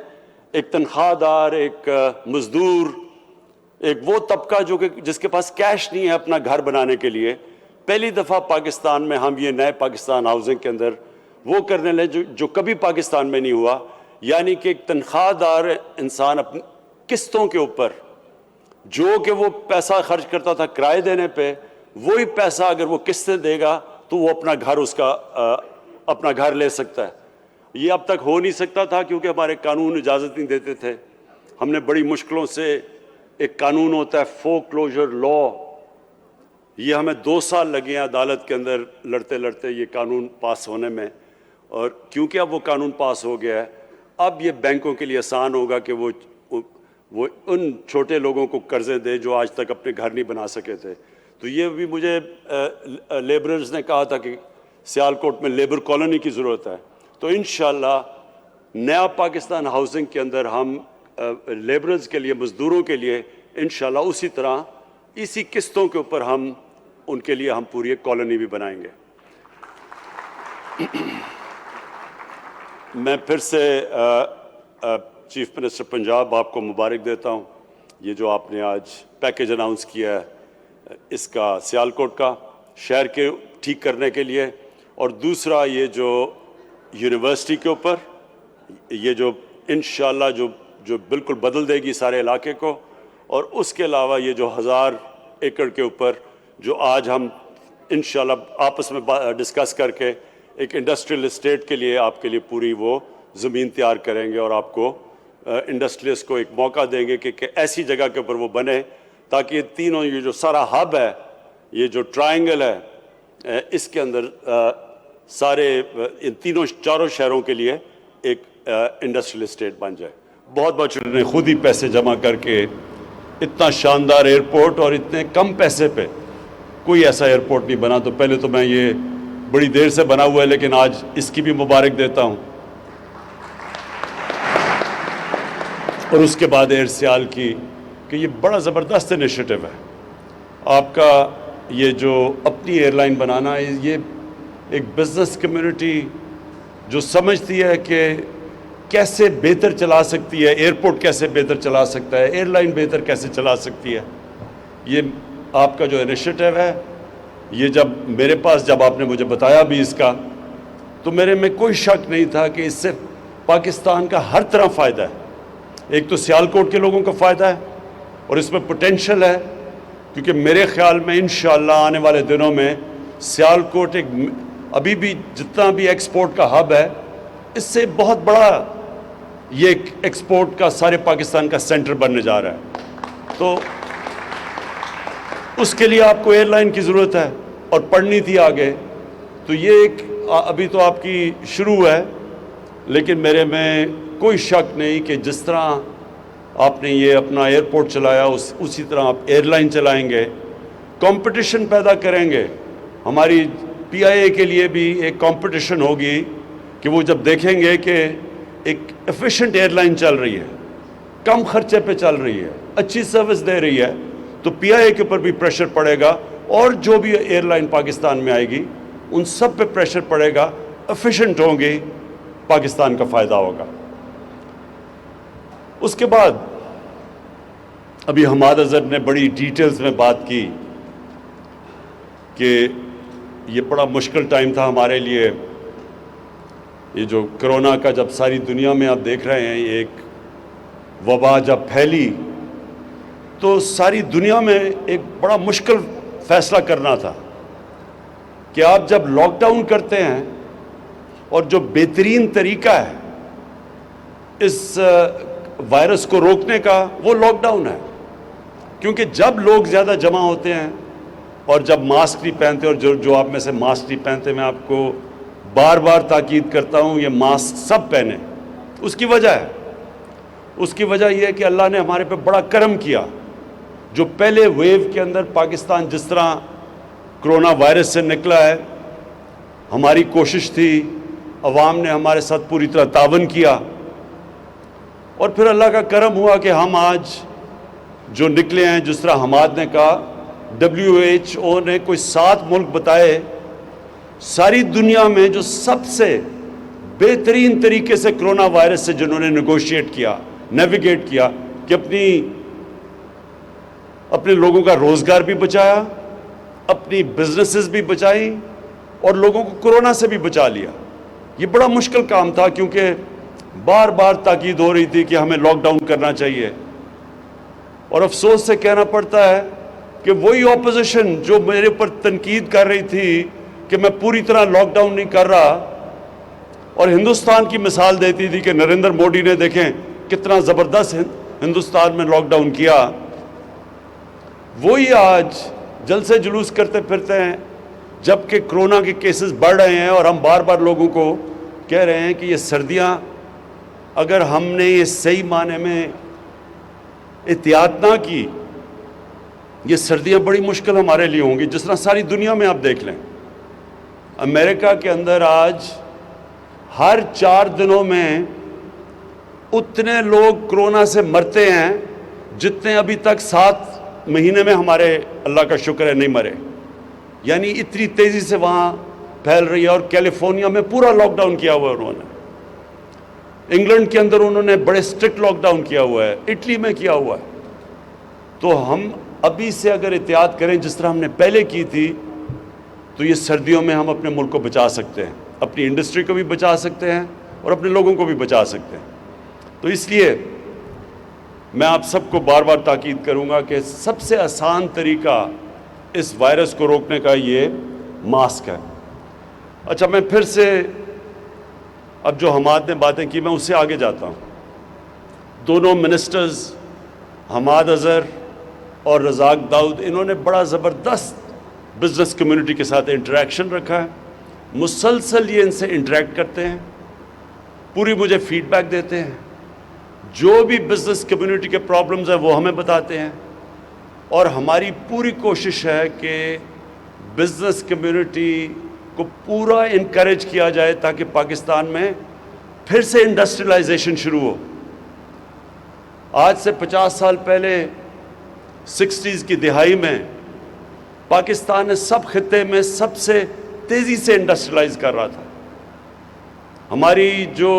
ایک تنخواہ دار, ایک مزدور, ایک وہ طبقہ جو کہ جس کے پاس کیش نہیں ہے اپنا گھر بنانے کے لیے, پہلی دفعہ پاکستان میں ہم یہ نئے پاکستان ہاؤسنگ کے اندر وہ کرنے لگے جو کبھی پاکستان میں نہیں ہوا. یعنی کہ ایک تنخواہ دار انسان اپنی قسطوں کے اوپر, جو کہ وہ پیسہ خرچ کرتا تھا کرائے دینے پہ, وہی پیسہ اگر وہ قسطیں دے گا تو وہ اپنا گھر لے سکتا ہے. یہ اب تک ہو نہیں سکتا تھا کیونکہ ہمارے قانون اجازت نہیں دیتے تھے. ہم نے بڑی مشکلوں سے, ایک قانون ہوتا ہے فور کلوجر لا, یہ ہمیں 2 سال لگے ہیں عدالت کے اندر لڑتے لڑتے یہ قانون پاس ہونے میں. اور کیونکہ اب وہ قانون پاس ہو گیا ہے, اب یہ بینکوں کے لیے آسان ہوگا کہ وہ ان چھوٹے لوگوں کو قرضے دے جو آج تک اپنے گھر نہیں بنا سکے تھے. تو یہ بھی مجھے لیبررز نے کہا تھا کہ سیالکوٹ میں لیبر کالونی کی ضرورت ہے. تو انشاءاللہ نیا پاکستان ہاؤسنگ کے اندر ہم لیبررز کے لیے, مزدوروں کے لیے انشاءاللہ اسی طرح اسی قسطوں کے اوپر ہم ان کے لیے ہم پوری ایک کالونی بھی بنائیں گے. میں پھر سے چیف منسٹر پنجاب آپ کو مبارک دیتا ہوں. یہ جو آپ نے آج پیکیج اناؤنس کیا ہے اس کا سیالکوٹ کا شہر کے ٹھیک کرنے کے لیے, اور دوسرا یہ جو یونیورسٹی کے اوپر, یہ جو انشاءاللہ جو بالکل بدل دے گی سارے علاقے کو, اور اس کے علاوہ یہ جو 1000 ایکڑ کے اوپر جو آج ہم انشاءاللہ آپس میں ڈسکس کر کے ایک انڈسٹریل اسٹیٹ کے لیے آپ کے لیے پوری وہ زمین تیار کریں گے, اور آپ کو انڈسٹریلسٹ کو ایک موقع دیں گے کہ ایسی جگہ کے اوپر وہ بنے تاکہ یہ تینوں, یہ جو سارا ہب ہے, یہ جو ٹرائنگل ہے, اس کے اندر سارے ان تینوں چاروں شہروں کے لیے ایک انڈسٹریل اسٹیٹ بن جائے. بہت بہت شکریہ. نے خود ہی پیسے جمع کر کے اتنا شاندار ایئرپورٹ, اور اتنے کم پیسے پہ کوئی ایسا ایئرپورٹ نہیں بنا. تو پہلے تو میں یہ بڑی دیر سے بنا ہوا ہے, لیکن آج اس کی بھی مبارک دیتا ہوں. اور اس کے بعد ایئر سیال کی, کہ یہ بڑا زبردست انیشیٹو ہے آپ کا. یہ جو اپنی ایئر لائن بنانا ہے, یہ ایک بزنس کمیونٹی جو سمجھتی ہے کہ کیسے بہتر چلا سکتی ہے, ایئرپورٹ کیسے بہتر چلا سکتا ہے, ایئر لائن بہتر کیسے چلا سکتی ہے. یہ آپ کا جو انیشیٹو ہے, یہ جب میرے پاس جب آپ نے مجھے بتایا بھی اس کا, تو میرے میں کوئی شک نہیں تھا کہ اس سے پاکستان کا ہر طرح فائدہ ہے. ایک تو سیالکوٹ کے لوگوں کا فائدہ ہے, اور اس میں پوٹینشل ہے, کیونکہ میرے خیال میں انشاءاللہ آنے والے دنوں میں سیالکوٹ ایک ابھی بھی جتنا بھی ایکسپورٹ کا ہب ہے, اس سے بہت بڑا یہ ایکسپورٹ کا سارے پاکستان کا سینٹر بننے جا رہا ہے. تو اس کے لیے آپ کو ایئر لائن کی ضرورت ہے اور پڑھنی تھی آگے. تو یہ ایک ابھی تو آپ کی شروع ہے, لیکن میرے میں کوئی شک نہیں کہ جس طرح آپ نے یہ اپنا ایئرپورٹ چلایا اسی طرح آپ ایئر لائن چلائیں گے, کمپٹیشن پیدا کریں گے. ہماری پی آئی اے کے لیے بھی ایک کمپٹیشن ہوگی کہ وہ جب دیکھیں گے کہ ایک ایفیشینٹ ایئر لائن چل رہی ہے, کم خرچے پہ چل رہی ہے, اچھی سروس دے رہی ہے, تو پی آئی اے کے اوپر بھی پریشر پڑے گا, اور جو بھی ایئر لائن پاکستان میں آئے گی ان سب پہ پریشر پڑے گا. ایفیشینٹ ہوں گی, پاکستان کا فائدہ ہوگا. اس کے بعد ابھی حماد اظہر نے بڑی ڈیٹیلز میں بات کی کہ یہ بڑا مشکل ٹائم تھا ہمارے لیے. یہ جو کرونا کا جب ساری دنیا میں آپ دیکھ رہے ہیں, یہ ایک وبا جب پھیلی تو ساری دنیا میں ایک بڑا مشکل فیصلہ کرنا تھا کہ آپ جب لاک ڈاؤن کرتے ہیں, اور جو بہترین طریقہ ہے اس وائرس کو روکنے کا وہ لاک ڈاؤن ہے، کیونکہ جب لوگ زیادہ جمع ہوتے ہیں اور جب ماسک نہیں پہنتے، اور جو آپ میں سے ماسک نہیں پہنتے، میں آپ کو بار بار تاکید کرتا ہوں یہ ماسک سب پہنیں۔ اس کی وجہ ہے، اس کی وجہ یہ ہے کہ اللہ نے ہمارے پہ بڑا کرم کیا۔ جو پہلے ویو کے اندر پاکستان جس طرح کرونا وائرس سے نکلا ہے، ہماری کوشش تھی، عوام نے ہمارے ساتھ پوری طرح تعاون کیا، اور پھر اللہ کا کرم ہوا کہ ہم آج جو نکلے ہیں، جس طرح حماد نے کہا، WHO نے کوئی 7 ملک بتائے ساری دنیا میں جو سب سے بہترین طریقے سے کرونا وائرس سے جنہوں نے نیگوشیٹ کیا، نیویگیٹ کیا، کہ اپنے لوگوں کا روزگار بھی بچایا، اپنی بزنسز بھی بچائی، اور لوگوں کو کرونا سے بھی بچا لیا۔ یہ بڑا مشکل کام تھا، کیونکہ بار بار تاکید ہو رہی تھی کہ ہمیں لاک ڈاؤن کرنا چاہیے، اور افسوس سے کہنا پڑتا ہے کہ وہی اپوزیشن جو میرے اوپر تنقید کر رہی تھی کہ میں پوری طرح لاک ڈاؤن نہیں کر رہا، اور ہندوستان کی مثال دیتی تھی کہ نریندر مودی نے دیکھیں کتنا زبردست ہندوستان میں لاک ڈاؤن کیا، وہی آج جلسے جلوس کرتے پھرتے ہیں، جبکہ کرونا کے کیسز بڑھ رہے ہیں، اور ہم بار بار لوگوں کو کہہ رہے ہیں کہ یہ سردیاں اگر ہم نے یہ صحیح معنی میں احتیاط نہ کی، یہ سردیاں بڑی مشکل ہمارے لیے ہوں گی۔ جس طرح ساری دنیا میں آپ دیکھ لیں، امریکہ کے اندر آج ہر 4 دنوں میں اتنے لوگ کرونا سے مرتے ہیں جتنے ابھی تک 7 مہینے میں ہمارے اللہ کا شکر ہے نہیں مرے، یعنی اتنی تیزی سے وہاں پھیل رہی ہے۔ اور کیلیفورنیا میں پورا لاک ڈاؤن کیا ہوا ہے انہوں نے، انگلینڈ کے اندر انہوں نے بڑے اسٹرکٹ لاک ڈاؤن کیا ہوا ہے، اٹلی میں کیا ہوا ہے۔ تو ہم ابھی سے اگر احتیاط کریں جس طرح ہم نے پہلے کی تھی، تو یہ سردیوں میں ہم اپنے ملک کو بچا سکتے ہیں، اپنی انڈسٹری کو بھی بچا سکتے ہیں، اور اپنے لوگوں کو بھی بچا سکتے ہیں۔ تو اس لیے میں آپ سب کو بار بار تاکید کروں گا کہ سب سے آسان طریقہ اس وائرس کو روکنے کا یہ ماسک ہے۔ اچھا، میں پھر سے اب جو حماد نے باتیں کی میں اس سے آگے جاتا ہوں۔ دونوں منسٹرز حماد اظہر اور رزاق داؤد، انہوں نے بڑا زبردست بزنس کمیونٹی کے ساتھ انٹریکشن رکھا ہے، مسلسل یہ ان سے انٹریکٹ کرتے ہیں، پوری مجھے فیڈ بیک دیتے ہیں، جو بھی بزنس کمیونٹی کے پرابلمز ہیں وہ ہمیں بتاتے ہیں، اور ہماری پوری کوشش ہے کہ بزنس کمیونٹی کو پورا انکریج کیا جائے تاکہ پاکستان میں پھر سے انڈسٹریلائزیشن شروع ہو۔ آج سے 50 سال پہلے 60s کی دہائی میں پاکستان نے سب خطے میں سب سے تیزی سے انڈسٹریلائز کر رہا تھا۔ ہماری جو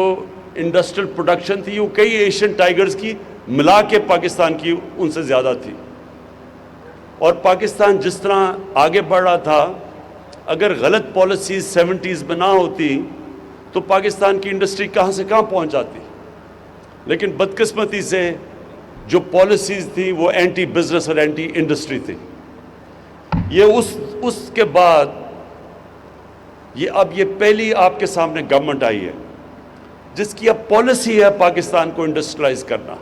انڈسٹریل پروڈکشن تھی وہ کئی ایشین ٹائیگرز کی ملا کے پاکستان کی ان سے زیادہ تھی، اور پاکستان جس طرح آگے بڑھ رہا تھا، اگر غلط پالیسیز 70s میں نہ ہوتی تو پاکستان کی انڈسٹری کہاں سے کہاں پہنچ جاتی۔ لیکن بدقسمتی سے جو پالیسیز تھی وہ اینٹی بزنس اور اینٹی انڈسٹری تھی۔ یہ اس کے بعد اب یہ پہلی آپ کے سامنے گورنمنٹ آئی ہے جس کی اب پالیسی ہے پاکستان کو انڈسٹریلائز کرنا،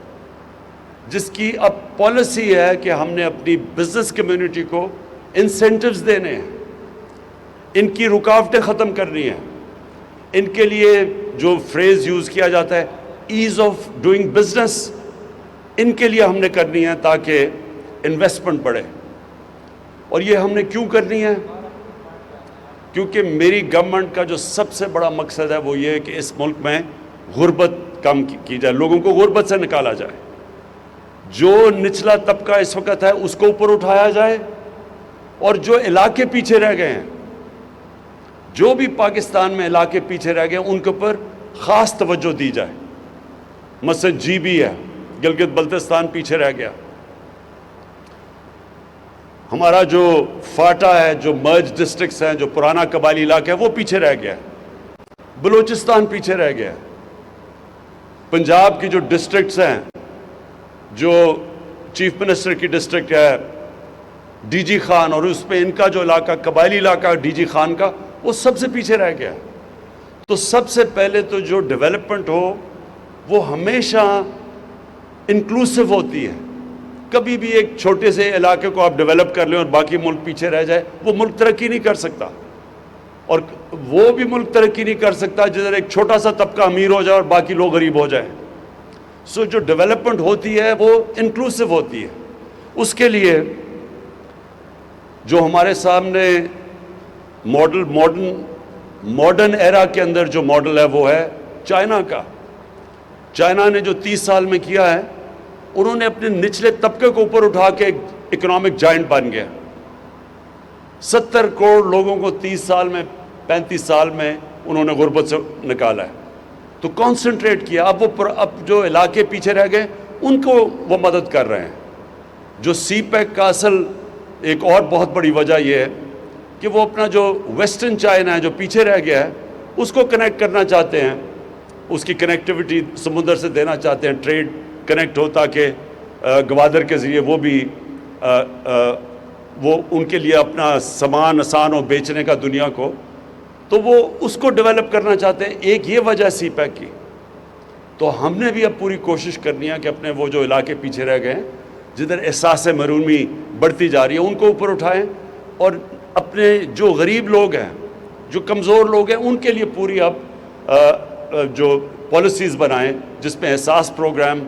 جس کی اب پالیسی ہے کہ ہم نے اپنی بزنس کمیونٹی کو انسینٹیوز دینے ہیں، ان کی رکاوٹیں ختم کرنی ہیں، ان کے لیے جو فریز یوز کیا جاتا ہے ایز آف ڈوئنگ بزنس، ان کے لیے ہم نے کرنی ہے تاکہ انویسٹمنٹ بڑھے۔ اور یہ ہم نے کیوں کرنی ہے؟ کیونکہ میری گورنمنٹ کا جو سب سے بڑا مقصد ہے وہ یہ ہے کہ اس ملک میں غربت کم کی جائے، لوگوں کو غربت سے نکالا جائے، جو نچلا طبقہ اس وقت ہے اس کو اوپر اٹھایا جائے، اور جو علاقے پیچھے رہ گئے ہیں، جو بھی پاکستان میں علاقے پیچھے رہ گئے ہیں ان کے اوپر خاص توجہ دی جائے۔ مثلا جی بی ہے، گلگت بلتستان پیچھے رہ گیا، ہمارا جو فاٹا ہے، جو مرج ڈسٹرکٹس ہیں، جو پرانا قبائلی علاقہ ہے وہ پیچھے رہ گیا، بلوچستان پیچھے رہ گیا، پنجاب کی جو ڈسٹرکٹس ہیں، جو چیف منسٹر کی ڈسٹرکٹ ہے ڈی جی خان، اور اس پہ ان کا جو علاقہ قبائلی علاقہ ڈی جی خان کا، وہ سب سے پیچھے رہ گیا۔ تو سب سے پہلے تو جو ڈیولپمنٹ ہو وہ ہمیشہ انکلوسیو ہوتی ہے. کبھی بھی ایک چھوٹے سے علاقے کو آپ ڈیولپ کر لیں اور باقی ملک پیچھے رہ جائے, وہ ملک ترقی نہیں کر سکتا. اور وہ بھی ملک ترقی نہیں کر سکتا جدھر ایک چھوٹا سا طبقہ امیر ہو جائے اور باقی لوگ غریب ہو جائیں. سو جو ڈیولپمنٹ ہوتی ہے وہ انکلوسیو ہوتی ہے. اس کے لیے جو ہمارے سامنے ماڈرن ایرا کے اندر جو ماڈل ہے وہ ہے چائنا کا. چائنا نے جو 30 سال میں کیا ہے, انہوں نے اپنے نچلے طبقے کو اوپر اٹھا کے ایک اکنامک جائنٹ بن گیا. 70 کروڑ لوگوں کو 30 سال میں 35 سال میں انہوں نے غربت سے نکالا ہے. تو کانسنٹریٹ کیا. اب جو علاقے پیچھے رہ گئے ان کو وہ مدد کر رہے ہیں. جو سی پیک کا اصل ایک اور بہت بڑی وجہ یہ ہے کہ وہ اپنا جو ویسٹرن چائنا ہے جو پیچھے رہ گیا ہے اس کو کنیکٹ کرنا چاہتے ہیں. اس کی کنیکٹیوٹی سمندر سے دینا چاہتے ہیں, ٹریڈ کنیکٹ ہو تاکہ گوادر کے ذریعے وہ ان کے لیے اپنا سامان آسان ہو بیچنے کا دنیا کو. تو وہ اس کو ڈیولپ کرنا چاہتے ہیں. ایک یہ وجہ سی پیک کی. تو ہم نے بھی اب پوری کوشش کرنی ہے کہ اپنے وہ جو علاقے پیچھے رہ گئے ہیں جدھر احساس محرومی بڑھتی جا رہی ہے ان کو اوپر اٹھائیں, اور اپنے جو غریب لوگ ہیں جو کمزور لوگ ہیں ان کے لیے پوری اب جو پالیسیز بنائیں, جس میں احساس پروگرام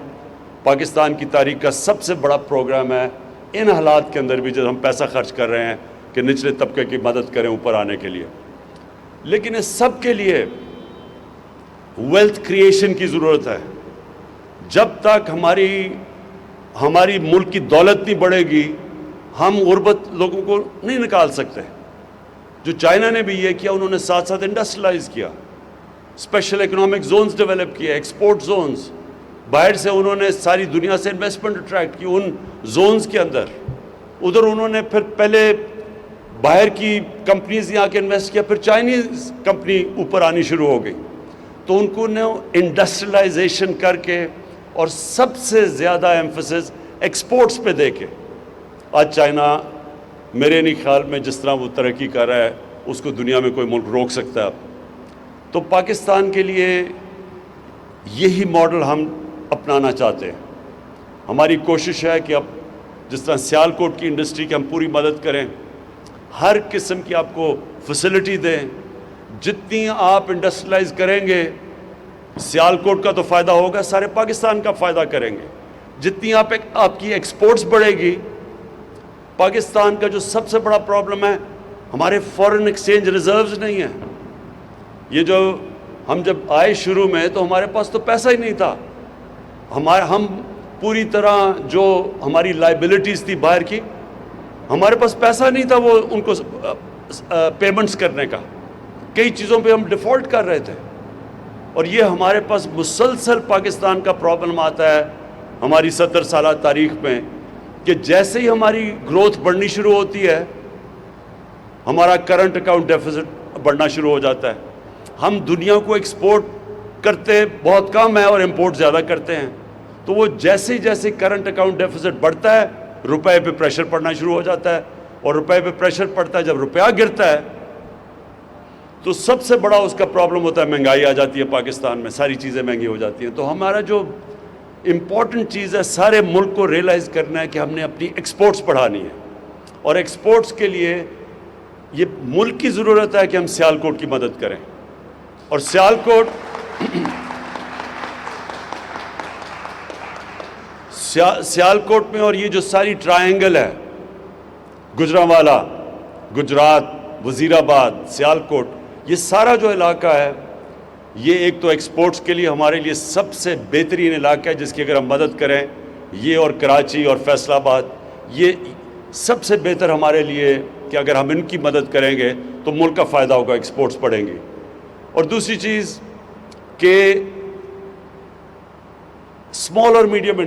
پاکستان کی تاریخ کا سب سے بڑا پروگرام ہے. ان حالات کے اندر بھی جب ہم پیسہ خرچ کر رہے ہیں کہ نچلے طبقے کی مدد کریں اوپر آنے کے لیے, لیکن اس سب کے لیے ویلتھ کریشن کی ضرورت ہے. جب تک ہماری ملک کی دولت نہیں بڑھے گی ہم غربت لوگوں کو نہیں نکال سکتے. جو چائنا نے بھی یہ کیا, انہوں نے ساتھ ساتھ انڈسٹریلائز کیا, اسپیشل اکنامک زونز ڈیولپ کیے, ایکسپورٹ زونز. باہر سے انہوں نے ساری دنیا سے انویسٹمنٹ اٹریکٹ کی ان زونز کے اندر. ادھر انہوں نے پھر پہلے باہر کی کمپنیز یہاں کے انویسٹ کیا, پھر چائنیز کمپنی اوپر آنی شروع ہو گئی. تو ان کو نے انڈسٹریلائزیشن کر کے اور سب سے زیادہ ایمفسس ایکسپورٹس پہ دے کے آج چائنا میرے نہیں خیال میں جس طرح وہ ترقی کر رہا ہے اس کو دنیا میں کوئی ملک روک سکتا ہے اب. تو پاکستان کے لیے یہی ماڈل ہم اپنانا چاہتے ہیں. ہماری کوشش ہے کہ اب جس طرح سیالکوٹ کی انڈسٹری کی ہم پوری مدد کریں, ہر قسم کی آپ کو فیسلٹی دیں. جتنی آپ انڈسٹریلائز کریں گے سیالکوٹ کا تو فائدہ ہوگا, سارے پاکستان کا فائدہ کریں گے. جتنی آپ کی ایکسپورٹس بڑھے گی, پاکستان کا جو سب سے بڑا پرابلم ہے ہمارے فورن ایکسچینج ریزروز نہیں ہیں. یہ جو ہم جب آئے شروع میں تو ہمارے پاس تو پیسہ ہی نہیں تھا. ہم پوری طرح جو ہماری لائبلٹیز تھی باہر کی, ہمارے پاس پیسہ نہیں تھا وہ ان کو پیمنٹس کرنے کا. کئی چیزوں پہ ہم ڈیفالٹ کر رہے تھے. اور یہ ہمارے پاس مسلسل پاکستان کا پرابلم آتا ہے ہماری 70 سالہ تاریخ میں کہ جیسے ہی ہماری گروتھ بڑھنی شروع ہوتی ہے ہمارا کرنٹ اکاؤنٹ ڈیفیسٹ بڑھنا شروع ہو جاتا ہے. ہم دنیا کو ایکسپورٹ کرتے بہت کم ہے اور امپورٹ زیادہ کرتے ہیں. تو وہ جیسے جیسے کرنٹ اکاؤنٹ ڈیفیسٹ بڑھتا ہے روپے پہ پریشر پڑنا شروع ہو جاتا ہے. اور روپے پہ پریشر پڑتا ہے, جب روپیہ گرتا ہے تو سب سے بڑا اس کا پرابلم ہوتا ہے مہنگائی آ جاتی ہے پاکستان میں, ساری چیزیں مہنگی ہو جاتی ہیں. تو ہمارا جو امپورٹنٹ چیز ہے سارے ملک کو ریئلائز کرنا ہے کہ ہم نے اپنی ایکسپورٹس بڑھانی ہے. اور ایکسپورٹس کے لیے یہ ملک کی ضرورت ہے کہ ہم سیالکوٹ کی مدد کریں. اور سیالکوٹ میں اور یہ جو ساری ٹرائنگل ہے, گجرانوالہ, گجرات, وزیر آباد, سیالکوٹ, یہ سارا جو علاقہ ہے یہ ایک تو ایکسپورٹس کے لیے ہمارے لیے سب سے بہترین علاقہ ہے جس کی اگر ہم مدد کریں, یہ اور کراچی اور فیصل آباد, یہ سب سے بہتر ہمارے لیے کہ اگر ہم ان کی مدد کریں گے تو ملک کا فائدہ ہوگا, ایکسپورٹس بڑھیں گی. اور دوسری چیز کہ اسمال اور میڈیم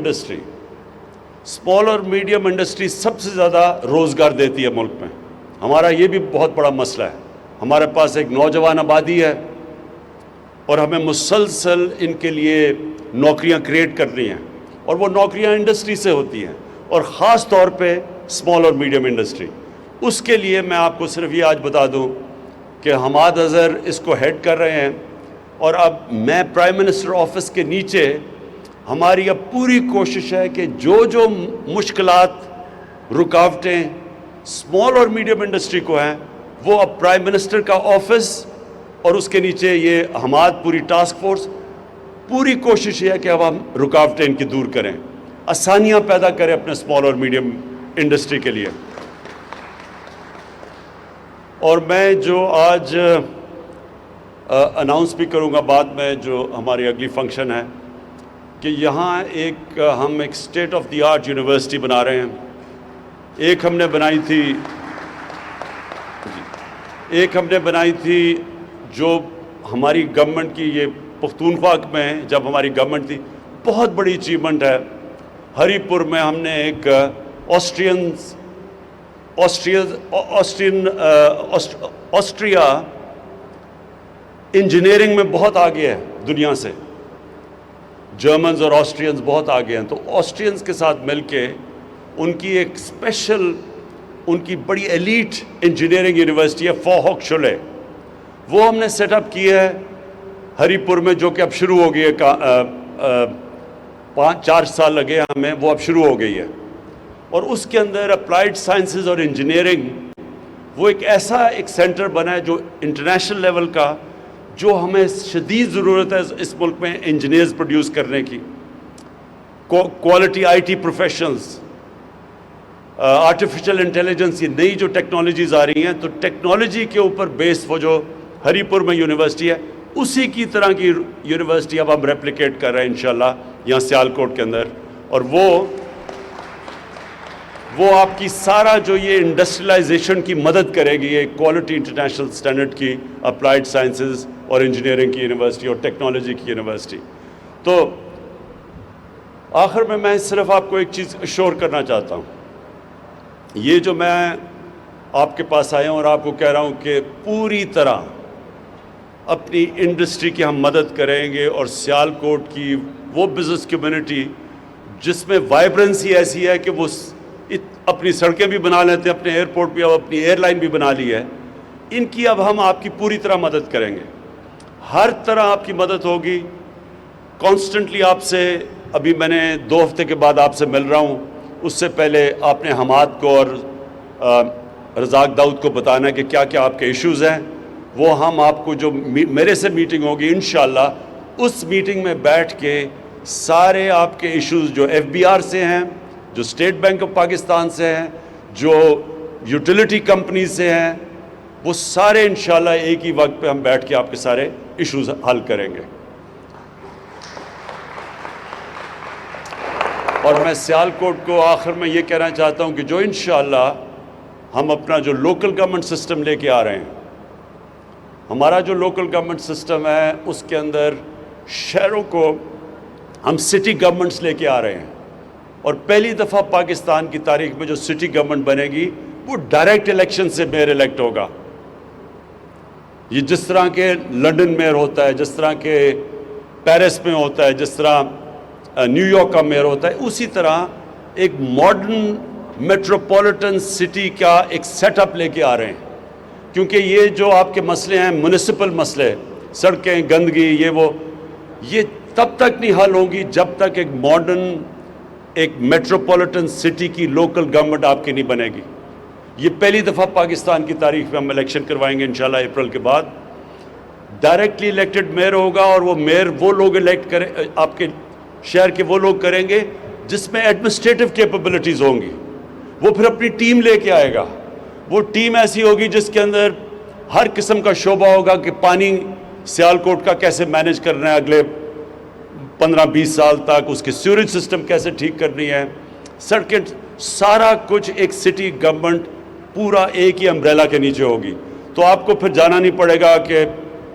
انڈسٹری سب سے زیادہ روزگار دیتی ہے ملک میں. ہمارا یہ بھی بہت بڑا مسئلہ ہے. ہمارے پاس ایک نوجوان آبادی ہے اور ہمیں مسلسل ان کے لیے نوکریاں کریٹ کرنی ہیں, اور وہ نوکریاں انڈسٹری سے ہوتی ہیں, اور خاص طور پہ اسمال اور میڈیم انڈسٹری. اس کے لیے میں آپ کو صرف یہ آج بتا دوں کہ حماد اظہر اس کو ہیڈ کر رہے ہیں, اور اب میں پرائم منسٹر آفس کے نیچے ہماری اب پوری کوشش ہے کہ جو مشکلات رکاوٹیں اسمال اور میڈیم انڈسٹری کو ہیں وہ اب پرائم منسٹر کا آفس اور اس کے نیچے یہ حماد پوری ٹاسک فورس پوری کوشش یہ ہے کہ اب ہم رکاوٹیں ان کی دور کریں، آسانیاں پیدا کریں اپنے اسمال اور میڈیم انڈسٹری کے لیے۔ اور میں جو آج اناؤنس بھی کروں گا بعد میں جو ہماری اگلی فنکشن ہے کہ یہاں ہم ایک state of the art university بنا رہے ہیں۔ ایک ہم نے بنائی تھی جو ہماری گورنمنٹ کی، یہ پختونخوا میں جب ہماری گورنمنٹ تھی، بہت بڑی اچیومنٹ ہے۔ ہری پور میں ہم نے ایک آسٹریا انجینئرنگ میں بہت آگے ہے دنیا سے، جرمنز اور آسٹرینز بہت آگے ہیں، تو آسٹرینز کے ساتھ مل کے ان کی ایک اسپیشل، ان کی بڑی ایلیٹ انجینئرنگ یونیورسٹی ہے فوہوکشولے، وہ ہم نے سیٹ اپ کی ہے ہری پور میں، جو کہ اب شروع ہو گئی ہے، 4 سال لگے ہمیں، وہ اب شروع ہو گئی ہے۔ اور اس کے اندر اپلائیڈ سائنسز اور انجینئرنگ وہ ایک سینٹر بنا ہے جو انٹرنیشنل لیول کا، جو ہمیں شدید ضرورت ہے اس ملک میں انجینئرز پروڈیوس کرنے کی، quality I T professionals, artificial intelligence, یہ نئی جو ٹیکنالوجیز آ رہی ہیں، تو ٹیکنالوجی کے اوپر بیس وہ جو ہری پور میں یونیورسٹی ہے، اسی کی طرح کی یونیورسٹی اب ہم ریپلیکیٹ کر رہے ہیں انشاءاللہ یہاں سیالکوٹ کے اندر، اور وہ آپ کی سارا جو یہ انڈسٹریلائزیشن کی مدد کرے گی، یہ کوالٹی انٹرنیشنل سٹینڈرڈ کی اپلائیڈ سائنسز اور انجینئرنگ کی یونیورسٹی اور ٹیکنالوجی کی یونیورسٹی۔ تو آخر میں صرف آپ کو ایک چیز اشور کرنا چاہتا ہوں، یہ جو میں آپ کے پاس آیا ہوں اور آپ کو کہہ رہا ہوں کہ پوری طرح اپنی انڈسٹری کی ہم مدد کریں گے، اور سیالکوٹ کی وہ بزنس کمیونٹی جس میں وائبرنسی ایسی ہے کہ وہ اپنی سڑکیں بھی بنا لیتے ہیں، اپنے ایئرپورٹ بھی، اب اپنی ایئر لائن بھی بنا لی ہے، ان کی اب ہم آپ کی پوری طرح مدد کریں گے، ہر طرح آپ کی مدد ہوگی کانسٹنٹلی آپ سے۔ ابھی میں نے 2 ہفتے کے بعد آپ سے مل رہا ہوں، اس سے پہلے آپ نے حماد کو اور رزاق داؤد کو بتانا ہے کہ کیا کیا آپ کے ایشوز ہیں، وہ ہم آپ کو جو میرے سے میٹنگ ہوگی انشاءاللہ، اس میٹنگ میں بیٹھ کے سارے آپ کے ایشوز جو FBR سے ہیں، جو اسٹیٹ بینک آف پاکستان سے ہیں، جو یوٹیلیٹی کمپنیز سے ہیں، وہ سارے انشاءاللہ ایک ہی وقت پہ ہم بیٹھ کے آپ کے سارے ایشوز حل کریں گے۔ اور میں سیالکوٹ کو آخر میں یہ کہنا چاہتا ہوں کہ جو انشاءاللہ ہم اپنا جو لوکل گورنمنٹ سسٹم لے کے آ رہے ہیں، ہمارا جو لوکل گورنمنٹ سسٹم ہے اس کے اندر شہروں کو ہم سٹی گورنمنٹس لے کے آ رہے ہیں، اور پہلی دفعہ پاکستان کی تاریخ میں جو سٹی گورنمنٹ بنے گی وہ ڈائریکٹ الیکشن سے میئر الیکٹ ہوگا۔ یہ جس طرح کے لنڈن میئر ہوتا ہے، جس طرح کے پیرس میں ہوتا ہے، جس طرح نیو یارک کا میئر ہوتا ہے، اسی طرح ایک ماڈرن میٹروپولیٹن سٹی کا ایک سیٹ اپ لے کے آ رہے ہیں، کیونکہ یہ جو آپ کے مسئلے ہیں، میونسپل مسئلے، سڑکیں، گندگی، یہ تب تک نہیں حل ہوں گی جب تک ایک ماڈرن، ایک میٹروپولیٹن سٹی کی لوکل گورنمنٹ آپ کی نہیں بنے گی۔ یہ پہلی دفعہ پاکستان کی تاریخ میں ہم الیکشن کروائیں گے انشاءاللہ اپریل کے بعد، ڈائریکٹلی الیکٹڈ میئر ہوگا، اور وہ میئر وہ لوگ الیکٹ کریں، آپ کے شہر کے وہ لوگ کریں گے جس میں ایڈمنسٹریٹو کیپبلٹیز ہوں گی، وہ پھر اپنی ٹیم لے کے آئے گا، وہ ٹیم ایسی ہوگی جس کے اندر ہر قسم کا شعبہ ہوگا کہ پانی سیالکوٹ کا کیسے مینیج کرنا ہے اگلے 15-20 سال تک، اس کی سیوریج سسٹم کیسے ٹھیک کرنی ہے، سڑکیں، سارا کچھ ایک سٹی گورنمنٹ پورا ایک ہی امبریلا کے نیچے ہوگی۔ تو آپ کو پھر جانا نہیں پڑے گا کہ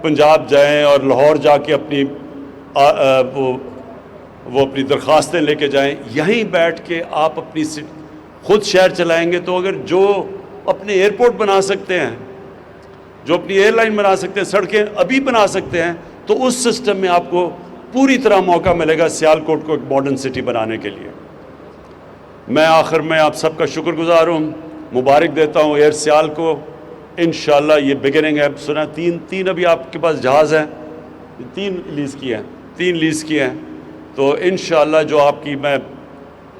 پنجاب جائیں اور لاہور جا کے اپنی وہ اپنی درخواستیں لے کے جائیں، یہیں بیٹھ کے آپ اپنی خود شہر چلائیں گے۔ تو اگر جو اپنے ایئرپورٹ بنا سکتے ہیں، جو اپنی ایئر لائن بنا سکتے ہیں، سڑکیں ابھی بنا سکتے ہیں، تو اس سسٹم میں آپ کو پوری طرح موقع ملے گا سیالکوٹ کو ایک ماڈرن سٹی بنانے کے لیے۔ میں آخر میں آپ سب کا شکر گزار ہوں، مبارک دیتا ہوں ایئر سیال کو، انشاءاللہ یہ بگننگ ہے۔ سنا تین ابھی آپ کے پاس جہاز ہیں، 3 لیز کی ہیں، تو انشاءاللہ جو آپ کی میں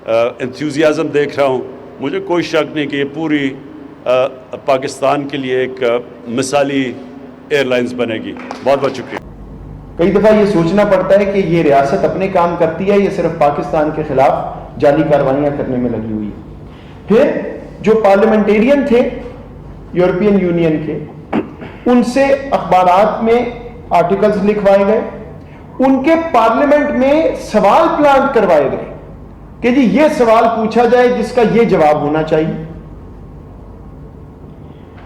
انتھیوزیازم دیکھ رہا ہوں، مجھے کوئی شک نہیں کہ یہ پوری پاکستان کے لیے ایک مثالی ایئر لائنز بنے گی. بہت بہت شکریہ. کئی دفعہ یہ سوچنا پڑتا ہے کہ یہ ریاست اپنے کام کرتی ہے یا صرف پاکستان کے خلاف جعلی کاروائیاں کرنے میں لگی ہوئی ہے. پھر جو پارلیمنٹیرین تھے یورپین یونین کے، ان سے اخبارات میں آرٹیکلز لکھوائے گئے، ان کے پارلیمنٹ میں سوال پلانٹ کروائے گئے کہ جی یہ سوال پوچھا جائے جس کا یہ جواب ہونا چاہیے.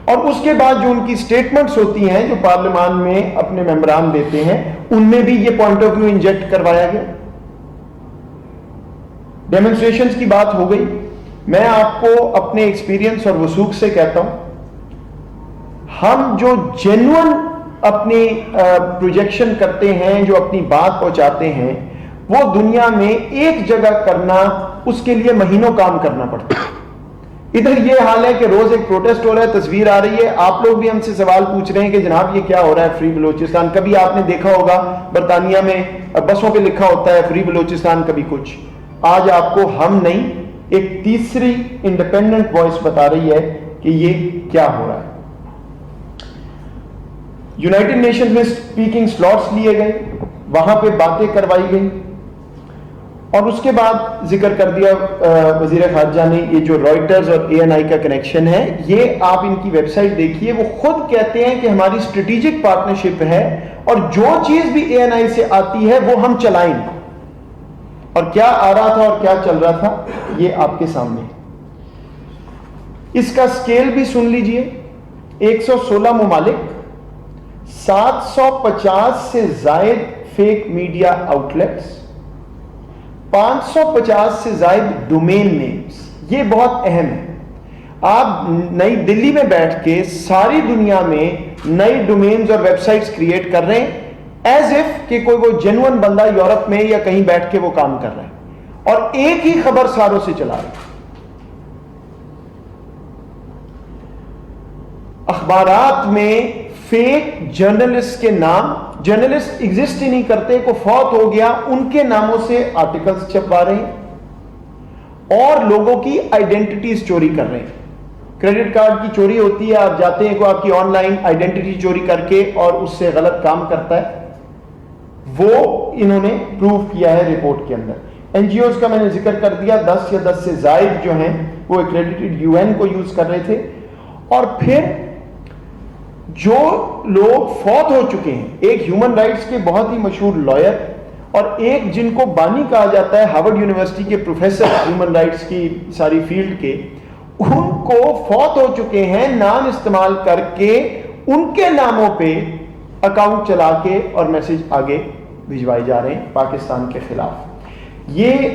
اور اس کے بعد جو ان کی سٹیٹمنٹس ہوتی ہیں جو پارلیمان میں اپنے ممبران دیتے ہیں، ان میں بھی یہ پوائنٹ آف ویو انجیکٹ کروایا گیا. ڈیمونسٹریشنز کی بات ہو گئی. میں آپ کو اپنے ایکسپیرینس اور وثوق سے کہتا ہوں، ہم جو جینوئن اپنی پروجیکشن کرتے ہیں، جو اپنی بات پہنچاتے ہیں، وہ دنیا میں ایک جگہ کرنا اس کے لیے مہینوں کام کرنا پڑتا ہے. ادھر یہ حال ہے کہ روز ایک پروٹیسٹ ہو رہا ہے، تصویر آ رہی ہے، آپ لوگ بھی ہم سے سوال پوچھ رہے ہیں کہ جناب یہ کیا ہو رہا ہے فری بلوچستان. کبھی آپ نے دیکھا ہوگا برطانیہ میں بسوں پہ لکھا ہوتا ہے فری بلوچستان، کبھی کچھ. آج آپ کو ہم نہیں، ایک تیسری انڈیپینڈنٹ وائس بتا رہی ہے کہ یہ کیا ہو رہا ہے. یونائٹڈ نیشنز میں اسپیکنگ سلاٹس لیے گئے، وہاں پہ باتیں کروائی گئی. اور اس کے بعد ذکر کر دیا وزیر خارجہ نے، یہ جو رائٹرز اور اے این آئی کا کنیکشن ہے، یہ آپ ان کی ویب سائٹ دیکھیے، وہ خود کہتے ہیں کہ ہماری اسٹریٹجک پارٹنرشپ ہے اور جو چیز بھی اے این آئی سے آتی ہے وہ ہم چلائیں. اور کیا آ رہا تھا اور کیا چل رہا تھا یہ آپ کے سامنے. اس کا سکیل بھی سن لیجئے. 116 ممالک، 750 سے زائد فیک میڈیا آؤٹ لیٹس، 550 سے زائد ڈومین نیمز. یہ بہت اہم ہے. آپ نئی دلی میں بیٹھ کے ساری دنیا میں نئی ڈومینز اور ویب سائٹس کریٹ کر رہے ہیں ایز اف کہ کوئی وہ جینوئن بندہ یورپ میں یا کہیں بیٹھ کے وہ کام کر رہا ہے اور ایک ہی خبر ساروں سے چلا رہا ہے. اخبارات میں فیک جرنلسٹ کے نام، جرنلسٹ ایگزسٹ ہی نہیں کرتے، کو فوت ہو گیا، ان کے ناموں سے آرٹیکلز چھپوا رہے ہیں اور لوگوں کی آئیڈینٹیٹیز چوری کر رہے ہیں. کریڈٹ کارڈ کی چوری ہوتی ہے، آپ جاتے ہیں کو آپ کی آن لائن آئیڈینٹیٹی چوری کر کے اور اس سے غلط کام کرتا ہے. وہ انہوں نے پروو کیا ہے رپورٹ کے اندر. این جی اوز کا میں نے ذکر کر دیا، 10 یا 10 سے زائد جو ہیں وہ ایکریڈیٹڈ یو این کو یوز کر رہے تھے. اور پھر جو لوگ فوت ہو چکے ہیں، ایک ہیومن رائٹس کے بہت ہی مشہور لائر اور ایک جن کو بانی کہا جاتا ہے، ہارورڈ یونیورسٹی کے پروفیسر ہیومن رائٹس کی ساری فیلڈ کے، ان کو فوت ہو چکے ہیں نام استعمال کر کے ان کے ناموں پہ اکاؤنٹ چلا کے اور میسج آگے بھجوائے جا رہے ہیں پاکستان کے خلاف. یہ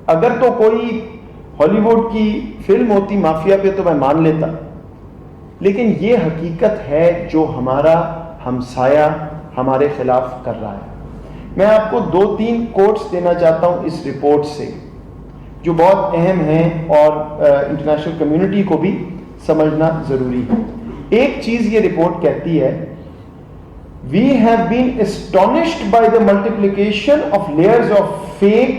اگر تو کوئی ہالی ووڈ کی فلم ہوتی مافیا پہ تو میں مان لیتا، لیکن یہ حقیقت ہے جو ہمارا ہمسایہ ہمارے خلاف کر رہا ہے. میں آپ کو 2-3 کوٹس دینا چاہتا ہوں اس رپورٹ سے جو بہت اہم ہیں اور انٹرنیشنل کمیونٹی کو بھی سمجھنا ضروری ہے. ایک چیز یہ رپورٹ کہتی ہے، We have been astonished by the multiplication of layers of fake,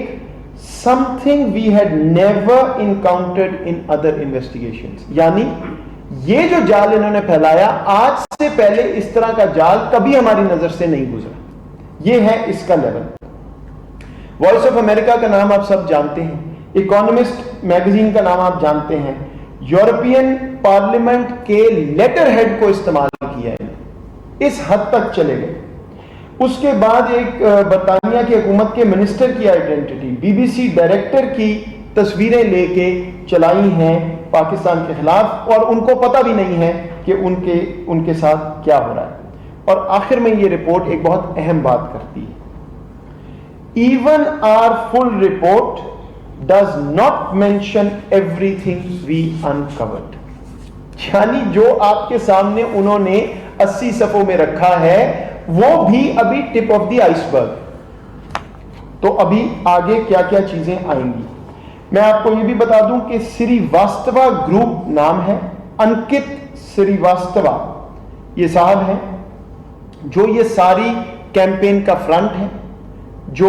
something we had never encountered in other investigations. یعنی یہ جو جال انہوں نے پھیلایا، آج سے پہلے اس طرح کا جال کبھی ہماری نظر سے نہیں گزرا. یہ ہے اس کا لیول. وائس آف امریکہ کا نام آپ سب جانتے ہیں، اکانومسٹ میگزین کا نام آپ جانتے ہیں، یورپین پارلیمنٹ کے لیٹر ہیڈ کو استعمال کیا ہے، اس حد تک چلے گئے. اس کے بعد ایک برطانیہ کی حکومت کے منسٹر کی identity, B B C director کی تصویریں لے کے چلائی ہیں پاکستان کے خلاف، اور ان کو پتہ بھی نہیں ہے کہ ان کے ساتھ کیا ہو رہا ہے. اور آخر میں یہ رپورٹ ایک بہت اہم بات کرتی ہے، even our full report does not mention everything we uncovered. یعنی جو آپ کے سامنے انہوں نے 80 صفحوں میں رکھا ہے وہ بھی ابھی ٹپ آف دی آئس برگ. تو ابھی آگے کیا کیا چیزیں آئیں گی. میں آپ کو یہ بھی بتا دوں کہ سری واستوا گروپ نام ہے، انکت سری واستوا یہ صاحب ہیں جو یہ ساری کیمپین کا فرنٹ ہے. جو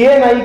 ANI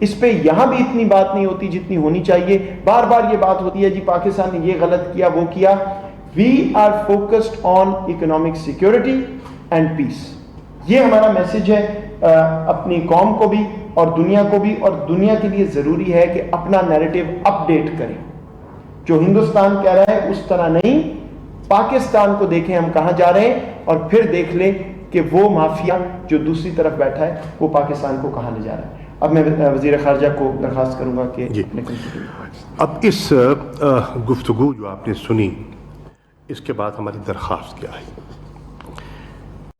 اس پہ یہاں بھی اتنی بات نہیں ہوتی جتنی ہونی چاہیے. بار بار یہ بات ہوتی ہے جی پاکستان نے یہ غلط کیا وہ کیا. We are focused on economic security and peace. یہ ہمارا میسج ہے اپنی قوم کو بھی اور دنیا کو بھی, اور دنیا کے لیے ضروری ہے کہ اپنا نیریٹو اپ ڈیٹ کریں. جو ہندوستان کہہ رہا ہے اس طرح نہیں, پاکستان کو دیکھیں ہم کہاں جا رہے ہیں, اور پھر دیکھ لیں کہ وہ مافیا جو دوسری طرف بیٹھا ہے وہ پاکستان کو کہاں لے جا رہا ہے. اب میں وزیر خارجہ کو درخواست کروں گا کہ جی. اب اس گفتگو جو آپ نے سنی, اس کے بعد ہماری درخواست کیا ہے؟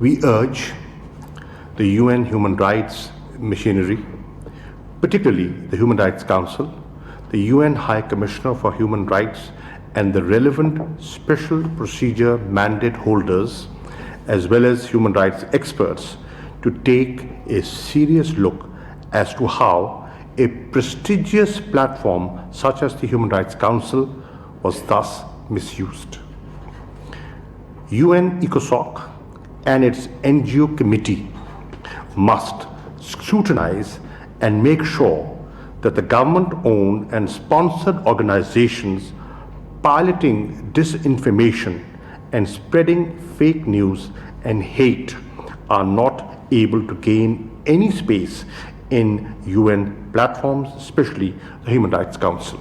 وی ارج the UN Human Rights machinery, particularly the Human Rights Council, the UN High Commissioner for Human Rights, and the relevant special procedure mandate holders, as well as human rights experts, to take a serious look as to how a prestigious platform such as the Human Rights Council was thus misused. UN ECOSOC and its NGO committee must scrutinize and make sure that the government-owned and sponsored organizations piloting disinformation and spreading fake news and hate are not able to gain any space in UN platforms, especially the Human Rights Council.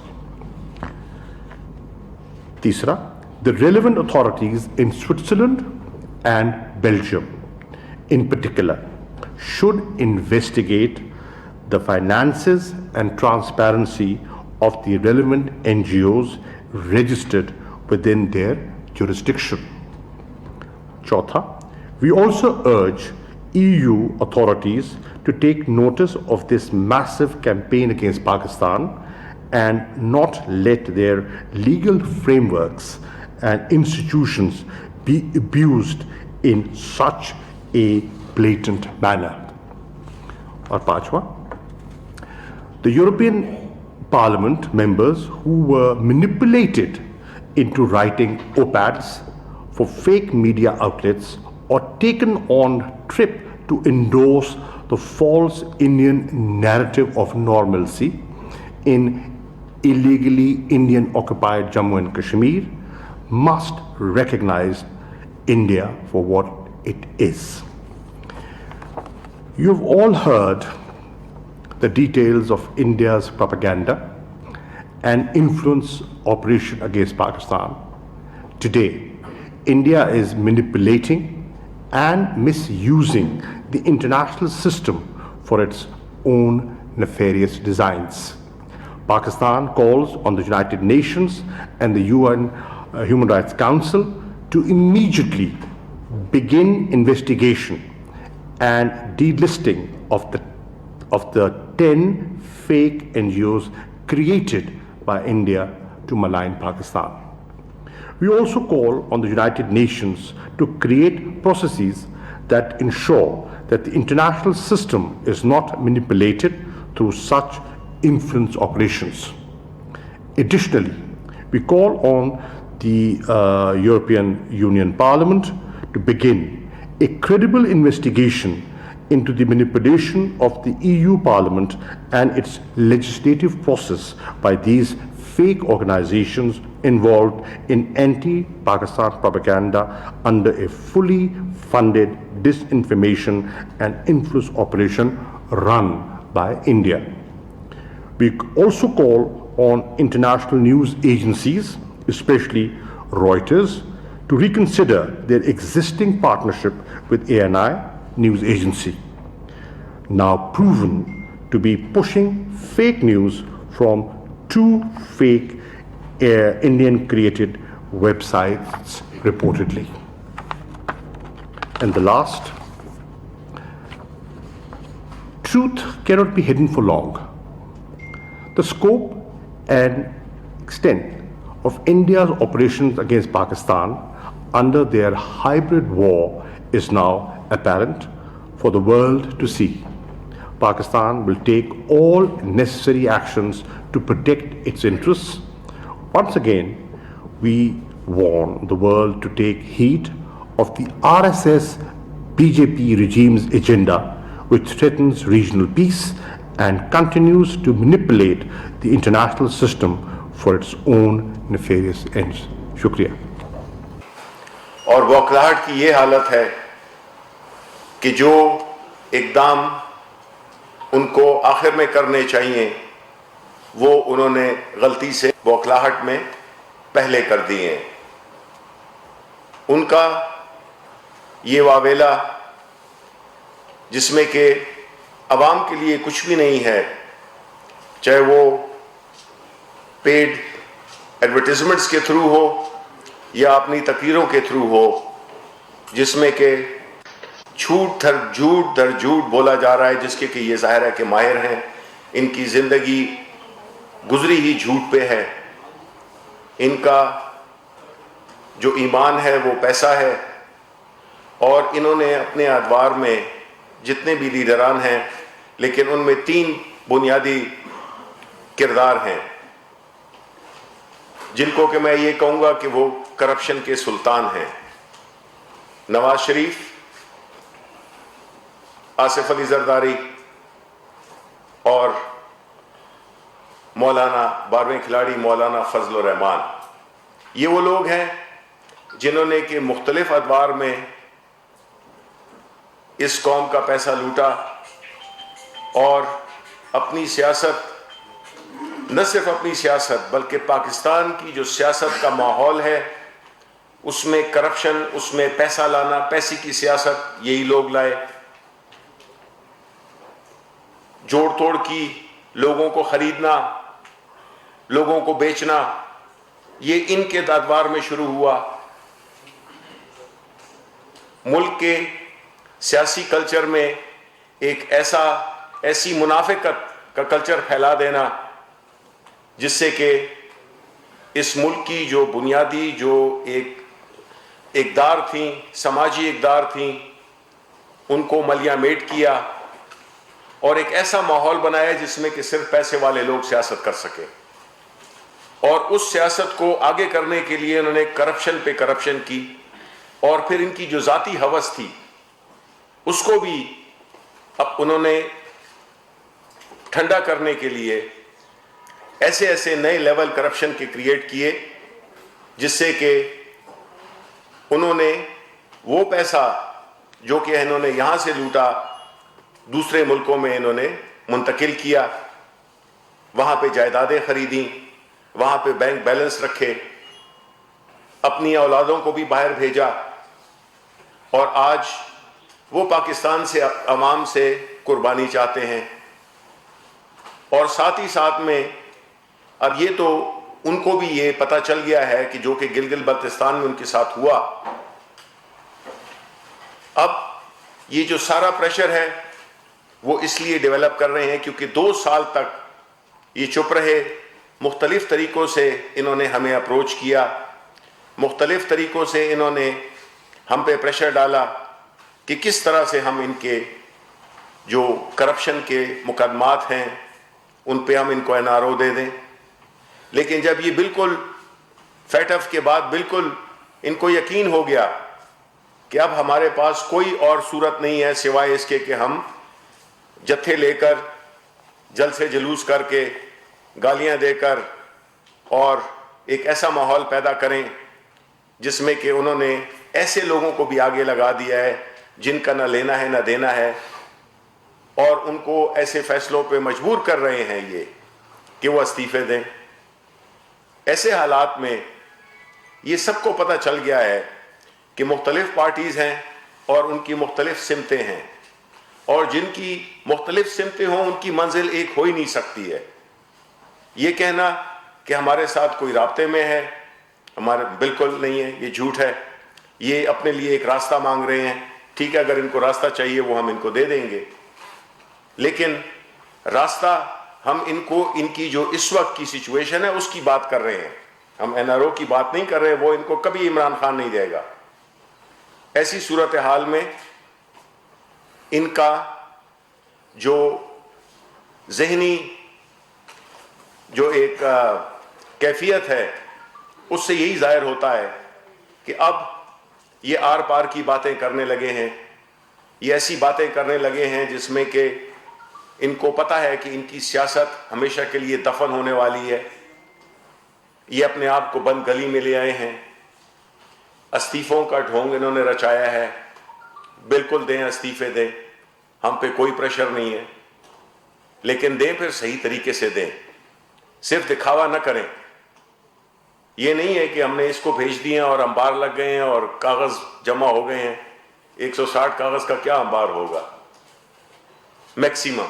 Tisra, the relevant authorities in Switzerland and Belgium in particular should investigate the finances and transparency of the relevant NGOs registered within their jurisdiction. Chautha, we also urge EU authorities to take notice of this massive campaign against Pakistan and not let their legal frameworks and institutions be abused in such a blatant manner. Or Pachwa, the European Parliament members who were manipulated into writing op-eds for fake media outlets or taken on trip to endorse the false Indian narrative of normalcy in illegally Indian occupied Jammu and Kashmir must recognize India for what it is. You've all heard the details of India's propaganda and influence operation against Pakistan. Today, India is manipulating and misusing the international system for its own nefarious designs. Pakistan calls on the United Nations and the UN Human Rights Council to immediately begin investigation and delisting of the 10 fake NGOs created by India to malign Pakistan. We also call on the United Nations to create processes that ensure that the international system is not manipulated through such influence operations. Additionally, we call on the European Union Parliament to begin a credible investigation into the manipulation of the EU Parliament and its legislative process by these fake organizations involved in anti-Pakistan propaganda under a fully funded disinformation and influence operation run by India. We also call on international news agencies, especially Reuters, to reconsider their existing partnership with ANI News Agency, now proven to be pushing fake news from 2 fake Indian-created websites reportedly. And the last, truth cannot be hidden for long. The scope and extent of India's operations against Pakistan under their hybrid war is now apparent for the world to see. Pakistan will take all necessary actions to protect its interests. Once again, we warn the world to take heed of the RSS BJP regime's agenda, which threatens regional peace and continues to manipulate the international system for its own nefarious ends. شکریہ. اور بوکھلاہٹ کی یہ حالت ہے کہ جو اقدام ان کو آخر میں کرنے چاہیے وہ انہوں نے غلطی سے بوکھلاہٹ میں پہلے کر دیے ہیں. ان کا یہ واویلا جس میں کہ عوام کے لیے کچھ بھی نہیں ہے، چاہے وہ پیڈ ایڈورٹیزمنٹس کے تھرو ہو یا اپنی تقریروں کے تھرو ہو، جس میں کہ جھوٹ در جھوٹ بولا جا رہا ہے، جس کے کہ یہ ظاہر ہے کہ ماہر ہیں، ان کی زندگی گزری ہی جھوٹ پہ ہے. ان کا جو ایمان ہے وہ پیسہ ہے، اور انہوں نے اپنے ادوار میں جتنے بھی لیڈران ہیں، لیکن ان میں 3 بنیادی کردار ہیں جن کو کہ میں یہ کہوں گا کہ وہ کرپشن کے سلطان ہیں. نواز شریف، آصف علی زرداری اور مولانا 12ویں کھلاڑی مولانا فضل الرحمان. یہ وہ لوگ ہیں جنہوں نے کہ مختلف ادوار میں اس قوم کا پیسہ لوٹا اور اپنی سیاست، نہ صرف اپنی سیاست بلکہ پاکستان کی جو سیاست کا ماحول ہے اس میں کرپشن، اس میں پیسہ لانا، پیسے کی سیاست یہی لوگ لائے. جوڑ توڑ کی، لوگوں کو خریدنا، لوگوں کو بیچنا، یہ ان کے ادوار میں شروع ہوا. ملک کے سیاسی کلچر میں ایک ایسی منافقت کا کلچر پھیلا دینا جس سے کہ اس ملک کی جو بنیادی جو ایک اقدار تھیں، سماجی اقدار تھیں، ان کو ملیاں میٹ کیا اور ایک ایسا ماحول بنایا جس میں کہ صرف پیسے والے لوگ سیاست کر سکے. اور اس سیاست کو آگے کرنے کے لیے انہوں نے کرپشن پہ کرپشن کی، اور پھر ان کی جو ذاتی ہوس تھی اس کو بھی اب انہوں نے ٹھنڈا کرنے کے لیے ایسے نئے لیول کرپشن کے کریٹ کیے جس سے کہ انہوں نے وہ پیسہ جو کہ انہوں نے یہاں سے لوٹا دوسرے ملکوں میں انہوں نے منتقل کیا، وہاں پہ جائیدادیں خریدیں، وہاں پہ بینک بیلنس رکھے، اپنی اولادوں کو بھی باہر بھیجا، اور آج وہ پاکستان سے عوام سے قربانی چاہتے ہیں. اور ساتھ ہی ساتھ میں اب یہ تو ان کو بھی یہ پتہ چل گیا ہے کہ جو کہ گلگت بلتستان میں ان کے ساتھ ہوا، اب یہ جو سارا پریشر ہے وہ اس لیے ڈیولپ کر رہے ہیں کیونکہ 2 سال تک یہ چپ رہے. مختلف طریقوں سے انہوں نے ہمیں اپروچ کیا، مختلف طریقوں سے انہوں نے ہم پہ پریشر ڈالا کہ کس طرح سے ہم ان کے جو کرپشن کے مقدمات ہیں ان پہ ہم ان کو NRO دے دیں. لیکن جب یہ بالکل فیٹ اف کے بعد بالکل ان کو یقین ہو گیا کہ اب ہمارے پاس کوئی اور صورت نہیں ہے سوائے اس کے کہ ہم جتھے لے کر جلسے جلوس کر کے گالیاں دے کر اور ایک ایسا ماحول پیدا کریں جس میں کہ انہوں نے ایسے لوگوں کو بھی آگے لگا دیا ہے جن کا نہ لینا ہے نہ دینا ہے، اور ان کو ایسے فیصلوں پہ مجبور کر رہے ہیں یہ کہ وہ استعفے دیں. ایسے حالات میں یہ سب کو پتہ چل گیا ہے کہ مختلف پارٹیز ہیں اور ان کی مختلف سمتیں ہیں، اور جن کی مختلف سمتیں ہوں ان کی منزل ایک ہو ہی نہیں سکتی ہے. یہ کہنا کہ ہمارے ساتھ کوئی رابطے میں ہے، ہمارے بالکل نہیں ہے، یہ جھوٹ ہے. یہ اپنے لیے ایک راستہ مانگ رہے ہیں، ٹھیک ہے، اگر ان کو راستہ چاہیے وہ ہم ان کو دے دیں گے، لیکن راستہ ہم ان کو ان کی جو اس وقت کی سچویشن ہے اس کی بات کر رہے ہیں، ہم NRO کی بات نہیں کر رہے. وہ ان کو کبھی عمران خان نہیں دے گا. ایسی صورتحال میں ان کا جو ذہنی جو ایک کیفیت ہے اس سے یہی ظاہر ہوتا ہے کہ اب یہ آر پار کی باتیں کرنے لگے ہیں، یہ ایسی باتیں کرنے لگے ہیں جس میں کہ ان کو پتہ ہے کہ ان کی سیاست ہمیشہ کے لیے دفن ہونے والی ہے. یہ اپنے آپ کو بند گلی میں لے آئے ہیں. استعفوں کا ڈھونگ انہوں نے رچایا ہے. بالکل دیں استعفے دیں, ہم پہ کوئی پریشر نہیں ہے, لیکن دیں پھر صحیح طریقے سے دیں, صرف دکھاوا نہ کریں. یہ نہیں ہے کہ ہم نے اس کو بھیج دیے اور انبار لگ گئے ہیں اور کاغذ جمع ہو گئے ہیں. 160 کاغذ کا کیا انبار ہوگا میکسیمم.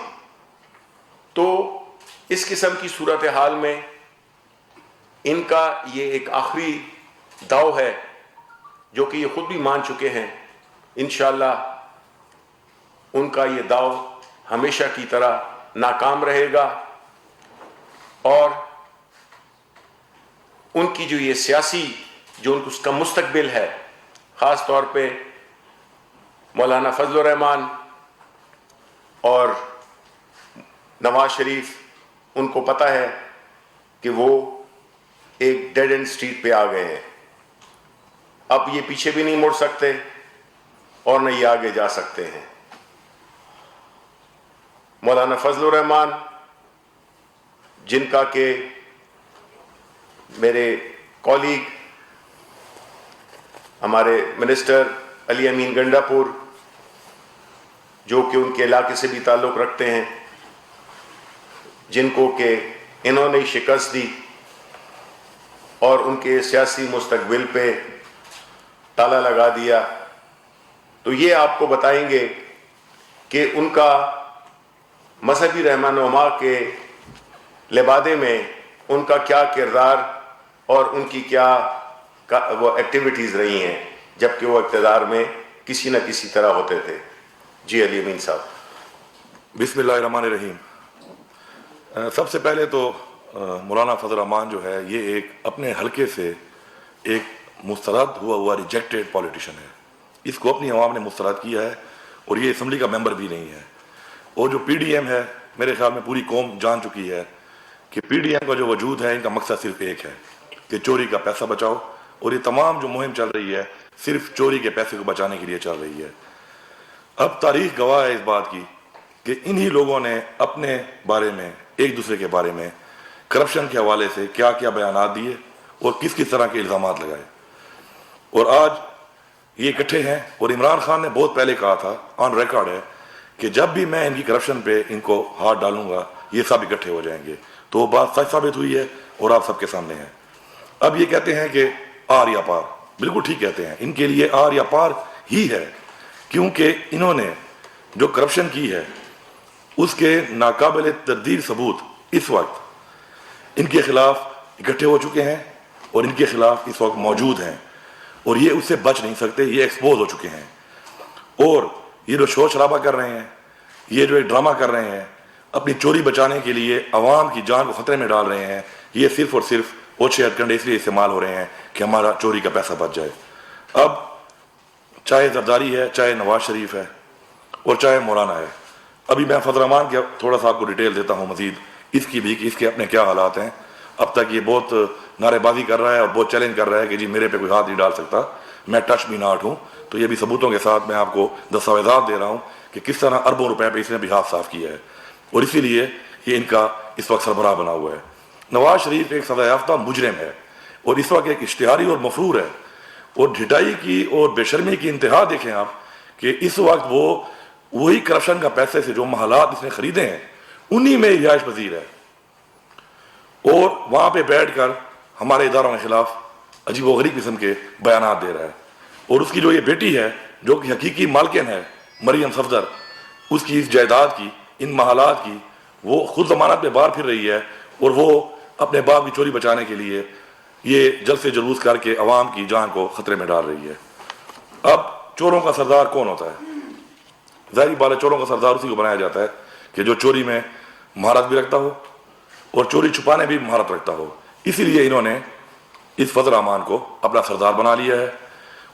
تو اس قسم کی صورتحال میں ان کا یہ ایک آخری داؤ ہے جو کہ یہ خود بھی مان چکے ہیں. انشاءاللہ ان کا یہ داؤ ہمیشہ کی طرح ناکام رہے گا, اور ان کی جو یہ سیاسی جو اس کا مستقبل ہے, خاص طور پہ مولانا فضل الرحمان اور نواز شریف, ان کو پتہ ہے کہ وہ ایک ڈیڈ اینڈ سٹریٹ پہ آ گئے ہیں. اب یہ پیچھے بھی نہیں مڑ سکتے اور نہ یہ آگے جا سکتے ہیں. مولانا فضل الرحمان, جن کا کہ میرے کولیگ ہمارے منسٹر علی امین گنڈا پور, جو کہ ان کے علاقے سے بھی تعلق رکھتے ہیں, جن کو کہ انہوں نے شکست دی اور ان کے سیاسی مستقبل پہ تالا لگا دیا, تو یہ آپ کو بتائیں گے کہ ان کا مذہبی رہنما کے لبادے میں ان کا کیا کردار اور ان کی کیا وہ ایکٹیویٹیز رہی ہیں جبکہ وہ اقتدار میں کسی نہ کسی طرح ہوتے تھے. جی علی امین صاحب. بسم اللہ الرحمن الرحیم. سب سے پہلے تو مولانا فضل الرحمان جو ہے یہ ایک اپنے حلقے سے ایک مسترد ہوا ریجیکٹڈ پولیٹیشین ہے. اس کو اپنی عوام نے مسترد کیا ہے اور یہ اسمبلی کا ممبر بھی نہیں ہے. اور جو پی ڈی ایم ہے, میرے خیال میں پوری قوم جان چکی ہے کہ پی ڈی ایم کا جو وجود ہے ان کا مقصد صرف ایک ہے کہ چوری کا پیسہ بچاؤ, اور یہ تمام جو مہم چل رہی ہے صرف چوری کے پیسے کو بچانے کے لیے چل رہی ہے. اب تاریخ گواہ ہے اس بات کی کہ انہی لوگوں نے اپنے بارے میں, ایک دوسرے کے بارے میں کرپشن کے حوالے سے کیا کیا بیانات دیے اور کس کس طرح کے الزامات لگائے, اور آج یہ اکٹھے ہیں. اور عمران خان نے بہت پہلے کہا تھا, آن ریکارڈ ہے, کہ جب بھی میں ان کی کرپشن پہ ان کو ہاتھ ڈالوں گا یہ سب اکٹھے ہو جائیں گے. تو وہ بات سچ ثابت ہوئی ہے اور آپ سب کے سامنے ہے. اب یہ کہتے ہیں کہ آر یا پار, بالکل ٹھیک کہتے ہیں. ان کے لیے آر یا پار ہی ہے, کیونکہ انہوں نے جو کرپشن کی ہے اس کے ناقابل تردید ثبوت اس وقت ان کے خلاف اکٹھے ہو چکے ہیں اور ان کے خلاف اس وقت موجود ہیں, اور یہ اس سے بچ نہیں سکتے, یہ ایکسپوز ہو چکے ہیں. اور یہ جو شور شرابہ کر رہے ہیں, یہ جو ایک ڈرامہ کر رہے ہیں, اپنی چوری بچانے کے لیے عوام کی جان کو خطرے میں ڈال رہے ہیں, یہ صرف اور صرف اوچھے ہتھ کنڈے اس لیے استعمال ہو رہے ہیں کہ ہمارا چوری کا پیسہ بچ جائے. اب چاہے زرداری ہے, چاہے نواز شریف ہے, اور چاہے مولانا ہے. ابھی میں فضل الرحمان کی تھوڑا سا آپ کو ڈیٹیل دیتا ہوں مزید اس کی بھی کہ اس کے اپنے کیا حالات ہیں. اب تک یہ بہت نعرے بازی کر رہا ہے اور بہت چیلنج کر رہا ہے کہ جی میرے پہ کوئی ہاتھ نہیں ڈال سکتا, میں ٹچ بھی ناٹ ہوں. تو یہ بھی ثبوتوں کے ساتھ میں آپ کو دستاویزات دے رہا ہوں کہ کس طرح اربوں روپے پہ اس نے بھی ہاتھ صاف کیا ہے, اور اسی لیے یہ ان کا اس وقت سربراہ بنا ہوا ہے. نواز شریف ایک سزا یافتہ مجرم ہے اور اس وقت ایک اشتہاری اور مفرور ہے, اور ڈھٹائی کی اور بے شرمی کی انتہا دیکھیں آپ کہ اس وقت وہ وہی کرپشن کا پیسے سے جو محلات اس نے خریدے ہیں انہی میں رہائش پذیر ہے, اور وہاں پہ بیٹھ کر ہمارے اداروں کے خلاف عجیب و غریب قسم کے بیانات دے رہا ہے. اور اس کی جو یہ بیٹی ہے جو کہ حقیقی مالکن ہے مریم صفدر, اس کی اس جائیداد کی, ان محلات کی, وہ خود ضمانت پہ باہر پھر رہی ہے, اور وہ اپنے باپ کی چوری بچانے کے لیے یہ جلد سے جلوس کر کے عوام کی جان کو خطرے میں ڈال رہی ہے. اب چوروں کا سردار کون ہوتا ہے؟ ظاہری بات ہے, چوروں کا سردار اسی کو بنایا جاتا ہے کہ جو چوری میں مہارت بھی رکھتا ہو اور چوری چھپانے بھی مہارت رکھتا ہو. اسی لیے انہوں نے اس فضل الرحمان کو اپنا سردار بنا لیا ہے,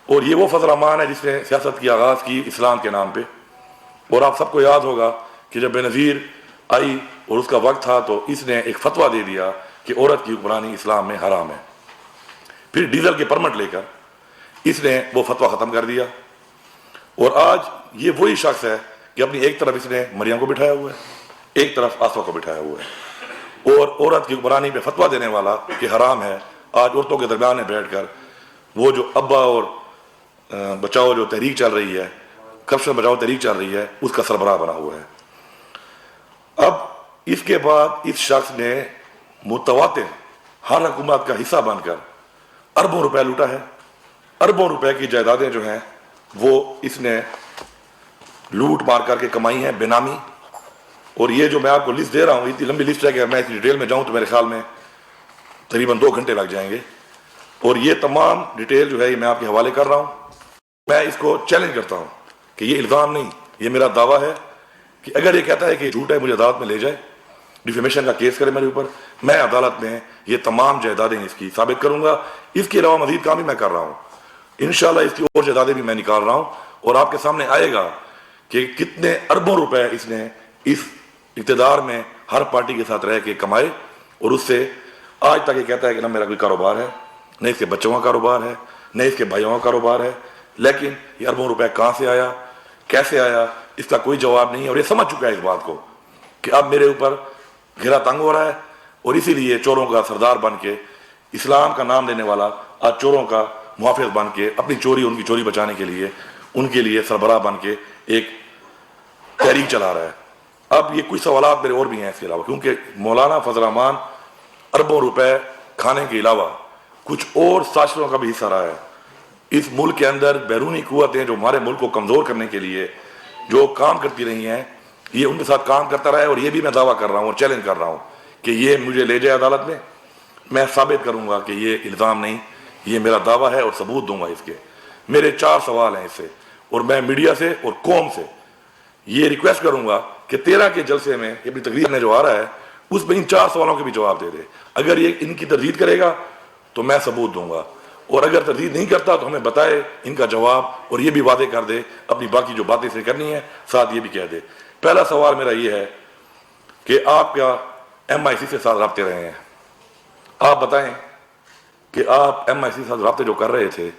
اور یہ وہ فضل الرحمان ہے جس نے سیاست کی آغاز کی اسلام کے نام پہ. اور آپ سب کو یاد ہوگا کہ جب بے نظیر آئی اور اس کا وقت تھا تو اس نے ایک فتویٰ دے دیا کہ عورت کی حکمرانی اسلام میں حرام ہے. پھر ڈیزل کے پرمٹ لے کر اس نے وہ فتویٰ ختم کر دیا, اور آج یہ وہی شخص ہے کہ اپنی ایک طرف اس نے مریم کو بٹھایا ہوا ہے, ایک طرف آصفہ کو بٹھایا ہوا ہے، اور عورت کی حکمرانی پہ فتویٰ دینے والا کہ حرام ہے، آج عورتوں کے درمیان میں بیٹھ کر وہ جو ابا اور بچاؤ جو تحریک چل رہی ہے، کرپشن بچاؤ تحریک چل رہی ہے، اس کا سربراہ بنا ہوا ہے۔ اب اس کے بعد اس شخص نے متواتر ہر حکومت کا حصہ بن کر اربوں روپے لوٹا ہے، اربوں روپے کی جائیدادیں جو ہیں وہ اس نے لوٹ مار کر کے کمائی ہیں بے نامی۔ اور یہ جو میں آپ کو لسٹ دے رہا ہوں، اتنی لمبی لسٹ ہے کہ میں اس ڈیٹیل میں جاؤں تو میرے خیال میں تقریباً 2 گھنٹے لگ جائیں گے، اور یہ تمام ڈیٹیل جو ہے یہ میں آپ کے حوالے کر رہا ہوں۔ میں اس کو چیلنج کرتا ہوں کہ یہ الزام نہیں، یہ میرا دعویٰ ہے کہ اگر یہ کہتا ہے کہ جھوٹ ہے مجھے عدالت میں لے جائے، ڈیفیمیشن کا کیس کرے میرے اوپر، میں عدالت میں یہ تمام جائیدادیں اس کی ثابت کروں گا۔ اس کے علاوہ مزید کام بھی میں کر رہا ہوں، انشاءاللہ اس کی اور جائیدادیں بھی میں نکال رہا ہوں، اور آپ کے سامنے آئے گا کہ کتنے اربوں روپے اس نے اس اقتدار میں ہر پارٹی کے ساتھ رہ کے کمائے، اور اس سے آج تک یہ کہتا ہے کہ نہ میرا کوئی کاروبار ہے، نہ اس کے بچوں کا کاروبار ہے، نہ اس کے بھائیوں کا کاروبار ہے، لیکن یہ اربوں روپے کہاں سے آیا، کیسے آیا، اس کا کوئی جواب نہیں ہے، اور یہ سمجھ چکا ہے اس بات کو کہ اب میرے اوپر گھیرا تنگ ہو رہا ہے، اور اسی لیے چوروں کا سردار بن کے، اسلام کا نام دینے والا آج چوروں کا محافظ بن کے، اپنی چوری ان کی چوری بچانے کے لیے ان کے لیے سربراہ بن کے ایک تحریک چلا رہا ہے۔ اب یہ کچھ سوالات میرے اور بھی ہیں اس کے علاوہ، کیونکہ مولانا فضل الرحمان اربوں روپے کھانے کے علاوہ کچھ اور سازشوں کا بھی حصہ رہا ہے۔ اس ملک کے اندر بیرونی قوتیں جو ہمارے ملک کو کمزور کرنے کے لیے جو کام کرتی رہی ہیں، یہ ان کے ساتھ کام کرتا رہا ہے، اور یہ بھی میں دعویٰ کر رہا ہوں اور چیلنج کر رہا ہوں کہ یہ مجھے لے جائے عدالت میں ثابت کروں گا کہ یہ الزام نہیں، یہ میرا دعویٰ ہے، اور ثبوت دوں گا اس کے۔ میرے 4 سوال ہیں اس سے، اور میں میڈیا سے اور قوم سے یہ ریکویسٹ کروں گا کہ 13 کے جلسے میں اپنی تقریر میں جو آ رہا ہے اس میں ان 4 سوالوں کے بھی جواب دے دے۔ اگر یہ ان کی تردید کرے گا تو میں ثبوت دوں گا، اور اگر تردید نہیں کرتا تو ہمیں بتائے ان کا جواب، اور یہ بھی وعدے کر دے اپنی باقی جو باتیں سے کرنی ہے، ساتھ یہ بھی کہہ دے۔ پہلا سوال میرا یہ ہے کہ آپ کیا MIC سے ساتھ رابطے رہے ہیں؟ آپ بتائیں کہ آپ MIC سے ساتھ رابطے جو کر رہے تھے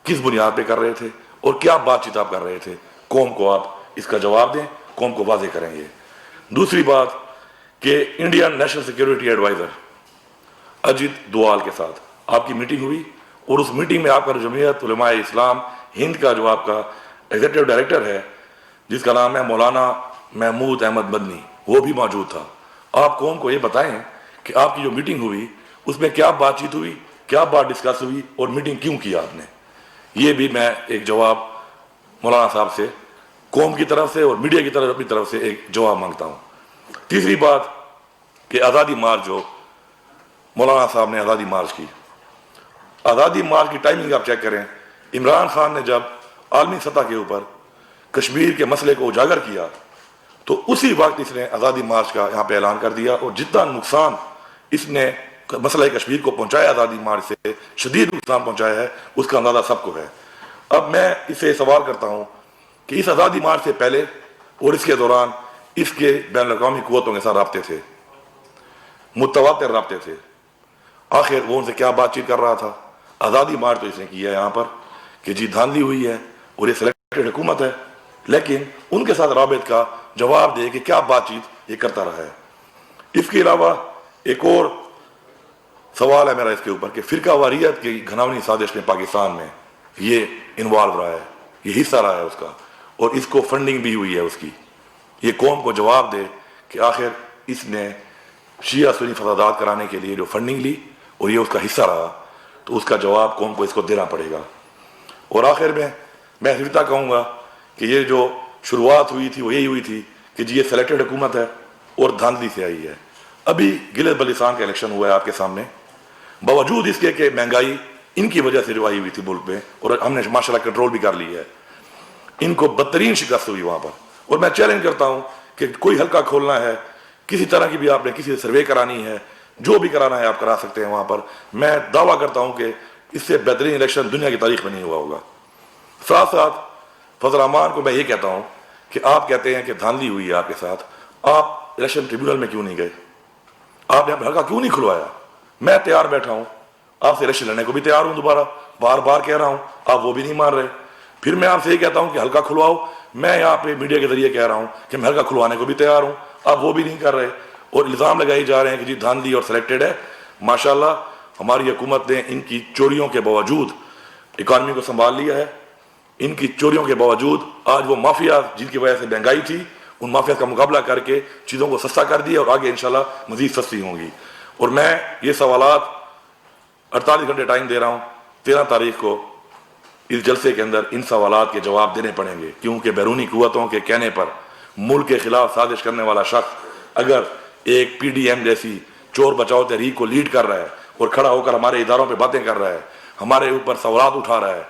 کس بنیاد پہ کر رہے تھے، اور کیا بات چیت آپ کر رہے تھے؟ قوم کو آپ اس کا جواب دیں، قوم کو واضح کریں گے۔ دوسری بات کہ Indian national security advisor Ajit Doval کے ساتھ آپ کی میٹنگ ہوئی، اور اس میٹنگ میں آپ کا جمعیت علماء اسلام ہند کا جو آپ کا ایگزیکٹو ڈائریکٹر ہے جس کا نام ہے مولانا محمود احمد مدنی، وہ بھی موجود تھا۔ آپ قوم کو یہ بتائیں کہ آپ کی جو میٹنگ ہوئی اس میں کیا بات چیت ہوئی، کیا بات ڈسکس ہوئی، اور میٹنگ کیوں کی آپ نے؟ یہ بھی میں ایک جواب مولانا صاحب سے قوم کی طرف سے اور میڈیا کی طرف اپنی طرف سے ایک جواب مانگتا ہوں۔ تیسری بات کہ آزادی مارچ جو مولانا صاحب نے آزادی مارچ کی، آزادی مارچ کی ٹائمنگ آپ چیک کریں۔ عمران خان نے جب عالمی سطح کے اوپر کشمیر کے مسئلے کو اجاگر کیا تو اسی وقت اس نے آزادی مارچ کا یہاں پہ اعلان کر دیا، اور جتنا نقصان اس نے مسئلہ کشمیر کو پہنچایا آزادی مارچ سے، شدید نقصان پہنچایا ہے، اس کا اندازہ سب کو ہے۔ اب میں اس سے سوال کرتا ہوں کہ اس آزادی مارچ سے پہلے اور اس کے دوران اس کے بین الاقوامی قوتوں کے ساتھ رابطے تھے، متواتر رابطے تھے، آخر وہ ان سے کیا بات چیت کر رہا تھا؟ آزادی مارچ تو اس نے کیا ہے یہاں پر کہ جی دھاندلی ہوئی ہے اور یہ سلیکٹڈ حکومت ہے، لیکن ان کے ساتھ رابط کا جواب دے کہ کیا بات چیت یہ کرتا رہا ہے۔ اس کے علاوہ ایک اور سوال ہے میرا اس کے اوپر کہ فرقہ واریت کی گھناؤنی سازش میں پاکستان میں یہ انوالو رہا ہے، یہ حصہ رہا ہے اس کا، اور اس کو فنڈنگ بھی ہوئی ہے اس کی۔ یہ قوم کو جواب دے کہ آخر اس نے شیعہ سنی فسادات کرانے کے لیے جو فنڈنگ لی اور یہ اس کا حصہ رہا، تو اس کا جواب قوم کو اس کو دینا پڑے گا۔ اور آخر میں صرف کہوں گا کہ یہ جو شروعات ہوئی تھی وہ یہی ہوئی تھی کہ جی یہ سلیکٹڈ حکومت ہے اور دھاندلی سے آئی ہے۔ ابھی گلگت بلتستان کا الیکشن ہوا ہے آپ کے سامنے، باوجود اس کے کہ مہنگائی ان کی وجہ سے جو آئی ہوئی تھی ملک میں، اور ہم نے ماشاءاللہ کنٹرول بھی کر لی ہے، ان کو بدترین شکست ہوئی وہاں پر۔ اور میں چیلنج کرتا ہوں کہ کوئی حلقہ کھولنا ہے، کسی طرح کی بھی آپ نے کسی سے سروے کرانی ہے، جو بھی کرانا ہے آپ کرا سکتے ہیں وہاں پر۔ میں دعویٰ کرتا ہوں کہ اس سے بہترین الیکشن دنیا کی تاریخ میں نہیں ہوا ہوگا۔ ساتھ ساتھ فضل الرحمان کو میں یہ کہتا ہوں کہ آپ کہتے ہیں کہ دھاندلی ہوئی ہے آپ کے ساتھ، آپ الیکشن ٹریبیونل میں کیوں نہیں گئے؟ آپ نے حلقہ کیوں نہیں کھلوایا؟ میں تیار بیٹھا ہوں، آپ سے الیکشن لڑنے کو بھی تیار ہوں، دوبارہ بار بار کہہ رہا ہوں، آپ وہ بھی نہیں مان رہے۔ پھر میں آپ سے یہ کہتا ہوں کہ حلقہ کھلواؤ، میں یہاں پہ میڈیا کے ذریعے کہہ رہا ہوں کہ میں حلقہ کھلوانے کو بھی تیار ہوں، اب وہ بھی نہیں کر رہے اور الزام لگائی جا رہے ہیں کہ جی دھاندلی اور سلیکٹڈ ہے. ماشاءاللہ ہماری حکومت نے ان کی چوریوں کے باوجود اکانومی کو سنبھال لیا ہے. ان کی چوریوں کے باوجود آج وہ مافیا جن کی وجہ سے مہنگائی تھی ان مافیا کا مقابلہ کر کے چیزوں کو سستا کر دیا اور آگے انشاءاللہ مزید سستی ہوں گی. اور میں یہ سوالات 48 گھنٹے ٹائم دے رہا ہوں, 13 تاریخ کو اس جلسے کے اندر ان سوالات کے جواب دینے پڑیں گے, کیونکہ بیرونی قوتوں کے کہنے پر ملک کے خلاف سازش کرنے والا شخص اگر ایک پی ڈی ایم جیسی چور بچاؤ تحریک کو لیڈ کر رہا ہے اور کھڑا ہو کر ہمارے اداروں پہ باتیں کر رہا ہے, ہمارے اوپر سوالات اٹھا رہا ہے,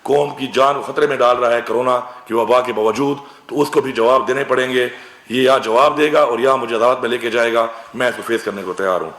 قوم کی جان کو خطرے میں ڈال رہا ہے کرونا کی وبا کے باوجود, تو اس کو بھی جواب دینے پڑیں گے. یہ یا جواب دے گا اور یا مجھے عدالت میں لے کے جائے گا. میں اس کو فیس کرنے کو تیار ہوں.